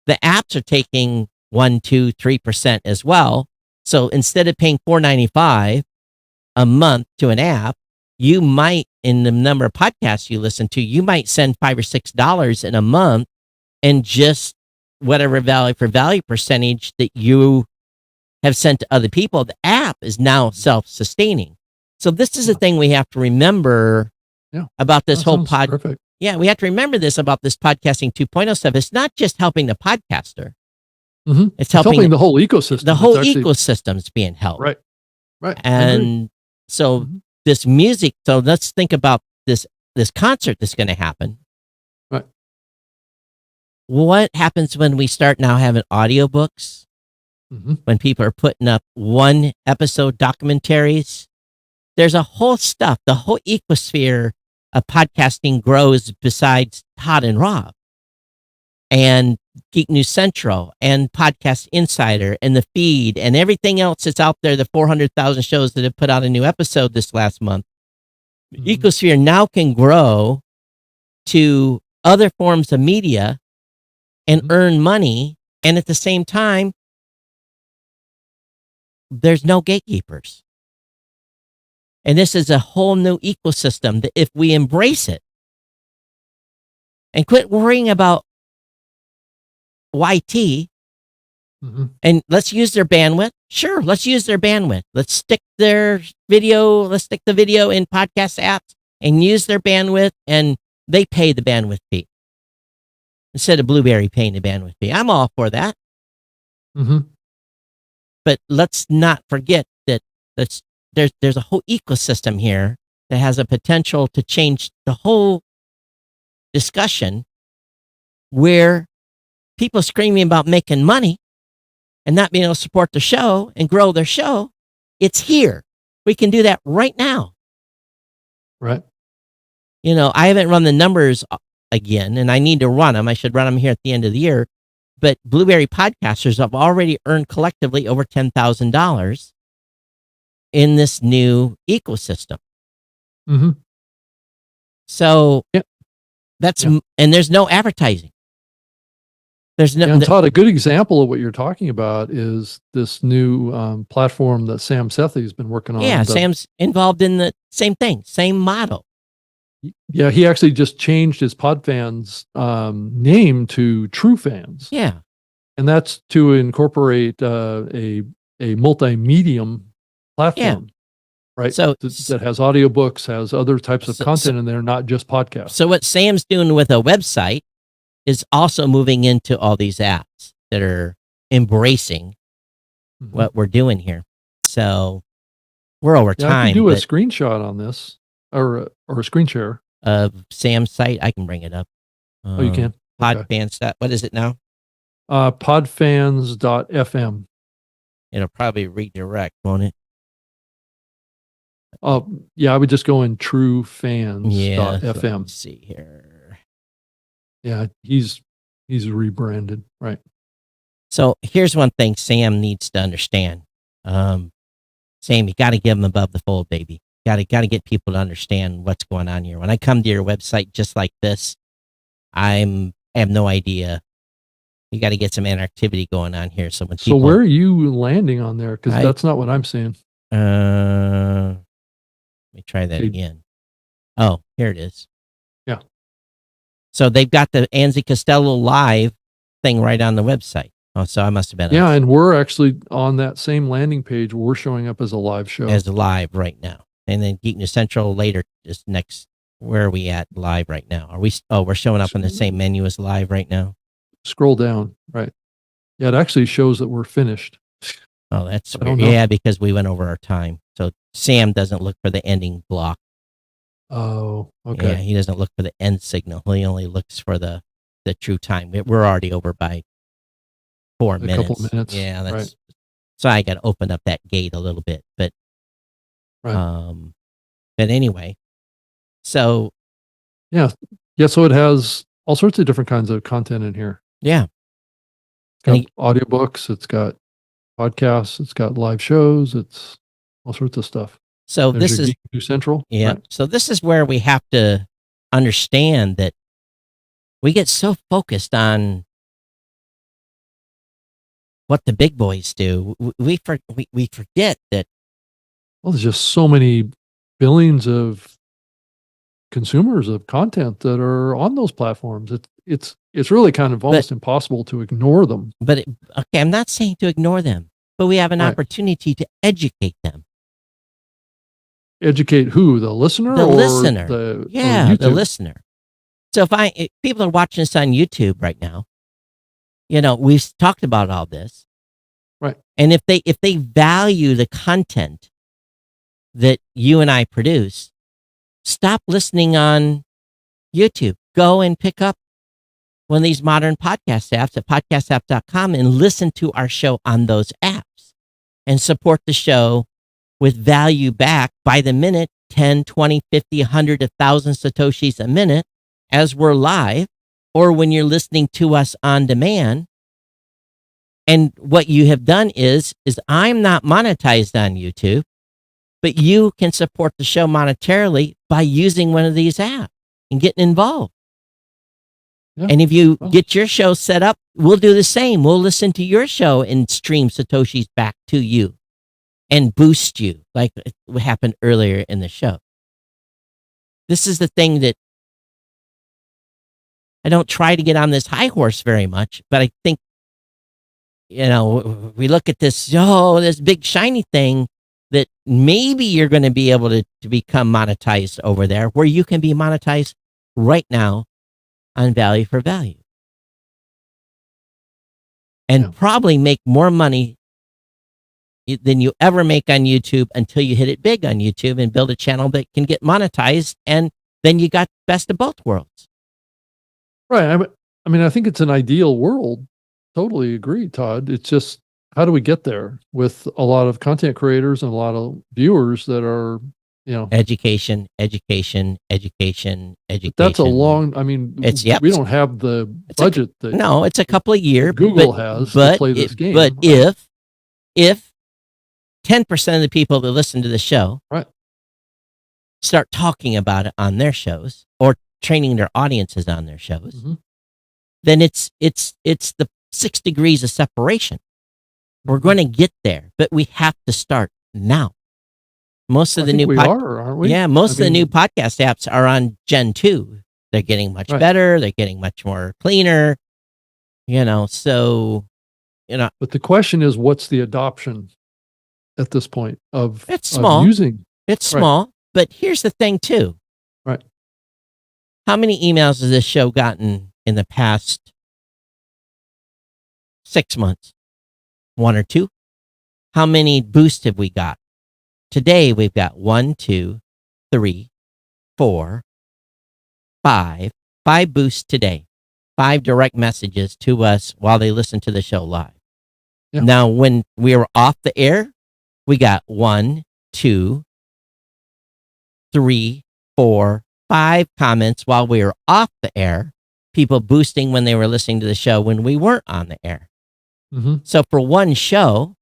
the apps are taking 1%, 2%, 3% as well. So instead of paying $4.95 a month to an app, you might, in the number of podcasts you listen to, you might send $5 or $6 in a month, and just whatever value for value percentage that you have sent to other people, the app is now self-sustaining. So this is the thing we have to remember about this whole Perfect. Yeah, we have to remember this about this podcasting 2.0 stuff. It's not just helping the podcaster. Mhm. It's helping the whole ecosystem. The whole It's actually- ecosystem's being helped. Right. Right. I agree. And so Mhm. this music, so let's think about this concert that's going to happen. Right. What happens when we start now having audiobooks? Mhm. When people are putting up one episode documentaries? There's a whole stuff, the whole ecosphere of podcasting grows besides Todd and Rob and Geek News Central and Podcast Insider and the feed and everything else that's out there, the 400,000 shows that have put out a new episode this last month. Mhm. Ecosphere now can grow to other forms of media and Mhm. earn money. And at the same time, there's no gatekeepers. And this is a whole new ecosystem that if we embrace it and quit worrying about YT Mhm. and let's use their bandwidth. Sure, let's use their bandwidth. Let's stick the video in podcast apps and use their bandwidth, and they pay the bandwidth fee instead of Blubrry paying the bandwidth fee. I'm all for that. Mhm. But let's not forget that there's a whole ecosystem here that has a potential to change the whole discussion, where people screaming about making money and not being able to support the show and grow their show. It's here. We can do that right now. Right. I haven't run the numbers again, and I need to run them. I should run them here at the end of the year. But Blubrry podcasters have already earned collectively over $10,000 in this new ecosystem. Mhm. So Yep. And there's no advertising. There's no, And Todd, a good example of what you're talking about is this new platform that Sam Sethi has been working on. yeah, Sam's involved in the same thing, same model. Yeah, he actually just changed his Podfans name to True Fans. Yeah. And that's to incorporate a multi-medium platform, right? So that has audiobooks, has other types of content in there, not just podcasts. So what Sam's doing with a website is also moving into all these apps that are embracing Mhm. what we're doing here. So we're over Yeah, I time. can do a but screenshot on this or a screen share. of Sam's site, I can bring it up. Oh, you can? Okay. Podfans. What is it now? Podfans.fm. It'll probably redirect, won't it? Yeah, I would just go in Yeah. truefans.fm. Let's see here. Yeah, he's rebranded, right? So here's one thing Sam needs to understand. Sam, you got to give them above the fold, baby. Got to get people to understand what's going on here. When I come to your website just like this, I have no idea. You got to get some interactivity going on here. So when So people, where are you landing on there? Because that's not what I'm seeing. let me try that Okay. again. Oh, here it is. Yeah. So they've got the Anzi Costello live thing right on the website. Oh, so I must have been Yeah, and we're actually on that same landing page. We're showing up as a live show. as live right now. And then Geek News Central later is next. Where are we at live right now? Are we? Oh, we're showing up in the same menu as live right now. Scroll down, right? Yeah, it actually shows that we're finished. Oh, that's I don't weird. know. Yeah, because we went over our time. So Sam doesn't look for the ending block. Oh, Yeah, okay. he doesn't look for the end signal. He only looks for the true time. We're already over by 4 minutes. couple minutes, Yeah, that's right. so I got to open up that gate a little bit, but Right. but anyway, so Yeah. So it has all sorts of different kinds of content in here. yeah, It's got And audiobooks, it's got podcasts, it's got live shows, it's all sorts of stuff. so There's this your is Geek News Central. yeah. Right. So this is where we have to understand that we get so focused on what the big boys do. We forget that. Well, there's just so many billions of consumers of content that are on those platforms. It's really kind of almost impossible to ignore them. But okay, I'm not saying to ignore them, but we have an Right. opportunity to educate them. Educate who? The listener? The or listener. or Yeah, the YouTube? listener. So if people are watching this on YouTube right now, we've talked about all this. Right. And if they value the content that you and I produce, stop listening on YouTube. Go and pick up one of these modern podcast apps at podcastapp.com and listen to our show on those apps and support the show with value back by the minute, 10, 20, 50, 100, 1,000 Satoshis a minute as we're live, or when you're listening to us on demand. And what you have done is I'm not monetized on YouTube, but you can support the show monetarily by using one of these apps and getting involved. Yeah. And if you get your show set up, we'll do the same. We'll listen to your show and stream Satoshis back to you and boost you like what happened earlier in the show. This is the thing that I don't try to get on this high horse very much, but I think, we look at this big shiny thing that maybe you're going to be able to become monetized over there, where you can be monetized right now on value for value. And probably make more money than you ever make on YouTube until you hit it big on YouTube and build a channel that can get monetized. And then you got best of both worlds. Right. I mean, I think it's an ideal world. Totally agree, Todd. It's just, how do we get there with a lot of content creators and a lot of viewers that are, education. That's a long, we don't have the budget it's a couple of years. Google has to play this game. But if 10% of the people that listen to the show start talking about it on their shows or training their audiences on their shows, then it's the 6 degrees of separation. We're going to get there, but we have to start now. Most of the new aren't we? Yeah, most of the new podcast apps are on Gen 2. They're getting much better. They're getting much more cleaner. So But the question is, what's the adoption at this point of it's small. It's small, but here's the thing too. Right. How many emails has this show gotten in the past 6 months? 1 or 2? How many boosts have we got? Today we've got 1, 2, 3, 4, 5. 5 boosts today. 5 direct messages to us while they listen to the show live. Yeah. Now, when we were off the air, we got 1, 2, 3, 4, 5 comments while we were off the air. People boosting when they were listening to the show when we weren't on the air. So for one show,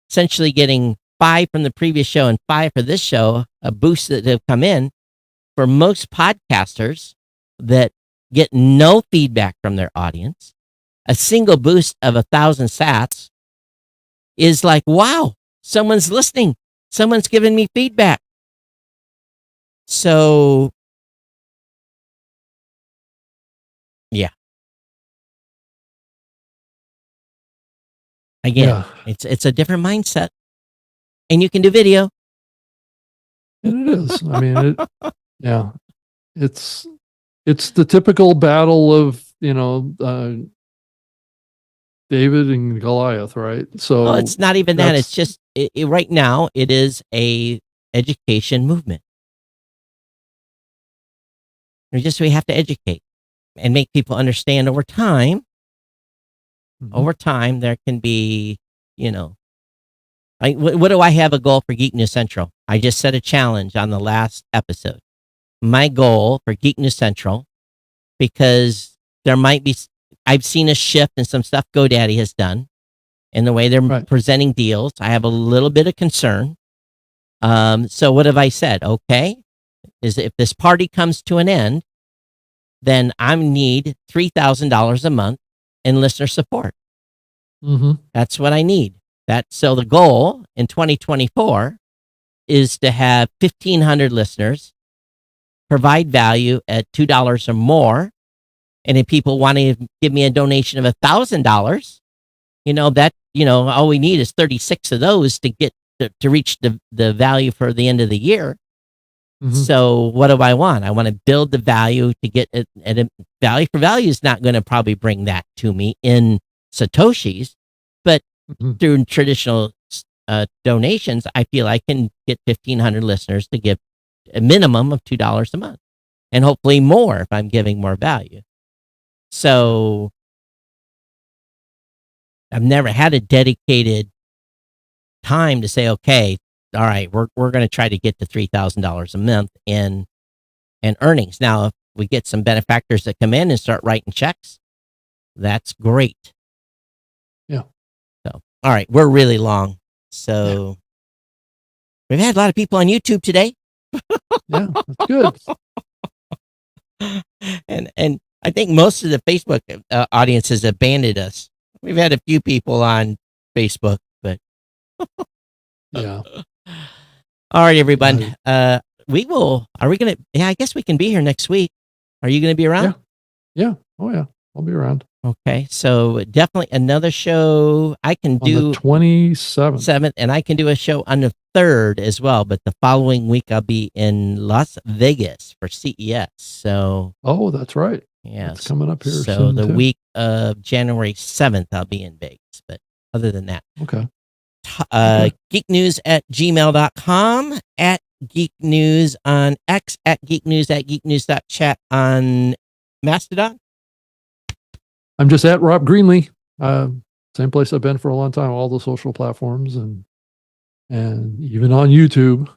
essentially getting 5 from the previous show and 5 for this show, a boost that have come in, for most podcasters that get no feedback from their audience, a single boost of 1,000 sats is like, wow, someone's listening. Someone's giving me feedback. So, yeah. Again, it's a different mindset. And you can do video. And it is. I mean, it's the typical battle of, David and Goliath, right? So well, it's not even that. It's just right now it is a education movement. We have to educate and make people understand over time. Over time, there can be, what do I have a goal for Geek News Central? I just set a challenge on the last episode. My goal for Geek News Central, because there might be, I've seen a shift in some stuff GoDaddy has done in the way they're presenting deals. I have a little bit of concern. So what have I said? Okay, is if this party comes to an end, then I need $3,000 a month in listener support. That's what I need. So the goal in 2024 is to have 1,500 listeners, provide value at $2 or more. And if people want to give me a donation of $1,000, all we need is 36 of those to get to reach the value for the end of the year. Mhm. So what do I want? I want to build the value to get it. And value for value is not going to probably bring that to me in Satoshis, but Mhm. through traditional donations, I feel I can get 1,500 listeners to give a minimum of $2 a month, and hopefully more if I'm giving more value. So I've never had a dedicated time to say, okay, all right, we're going to try to get to $3,000 a month in earnings. Now, if we get some benefactors that come in and start writing checks, that's great. Yeah. So, all right, we're really long. So we've had a lot of people on YouTube today. Yeah, that's good. and I think most of the Facebook audience has abandoned us. We've had a few people on Facebook, but Yeah. all right, everyone. We will. Are we gonna? Yeah, I guess we can be here next week. Are you gonna be around? Yeah. Oh yeah. I'll be around Okay, so definitely another show I can on do the 27th. 7th, and I can do a show on the 3rd as well. But the following week I'll be in Las Vegas for CES. So Oh, that's right. yeah, It's coming up here so soon, the too. week of January 7th I'll be in Vegas. But other than that, Okay. geeknews@gmail.com, at Geek News on X, at geeknews@geeknews.chat on Mastodon. I'm just at Rob Greenlee. Same place I've been for a long time, all the social platforms and even on YouTube.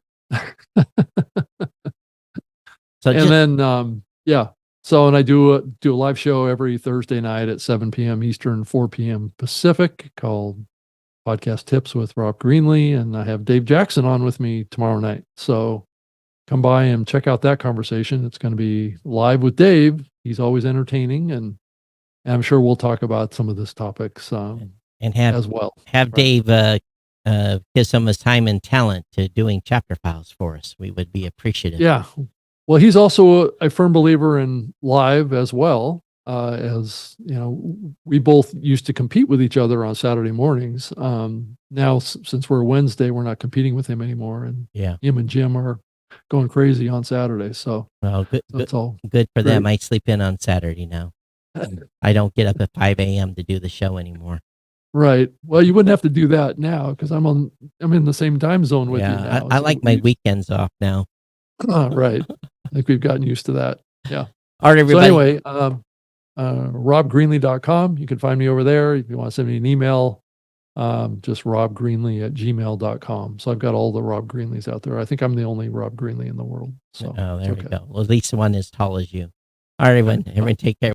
So And then yeah. So and I do a live show every Thursday night at 7 p.m. Eastern, 4 p.m. Pacific, called Podcast Tips with Rob Greenlee, and I have Dave Jackson on with me tomorrow night. So come by and check out that conversation. It's going to be live with Dave. He's always entertaining, and I'm sure we'll talk about some of this topics and have as well. have Right. Dave give some of his time and talent to doing chapter files for us. We would be appreciative. Yeah. Well, he's also a firm believer in live as well. As you know, we both used to compete with each other on Saturday mornings. Now, since we're Wednesday, we're not competing with him anymore, and Yeah. him and Jim are going crazy on Saturday. So Well, that's all good for them. great. I sleep in on Saturday now. I don't get up at 5 a.m. to do the show anymore. Right. Well, you wouldn't have to do that now because I'm in the same time zone with you Yeah, now. I So like my weekends off now. right. I think we've gotten used to that. Yeah. All right, So everybody. anyway, robgreenlee.com. You can find me over there. If you want to send me an email, just robgreenlee@gmail.com. So I've got all the Rob Greenlees out there. I think I'm the only Rob Greenlee in the world. So Oh, it's there we okay. go. Well, at least one as tall as you. All right, everyone. Everyone take care.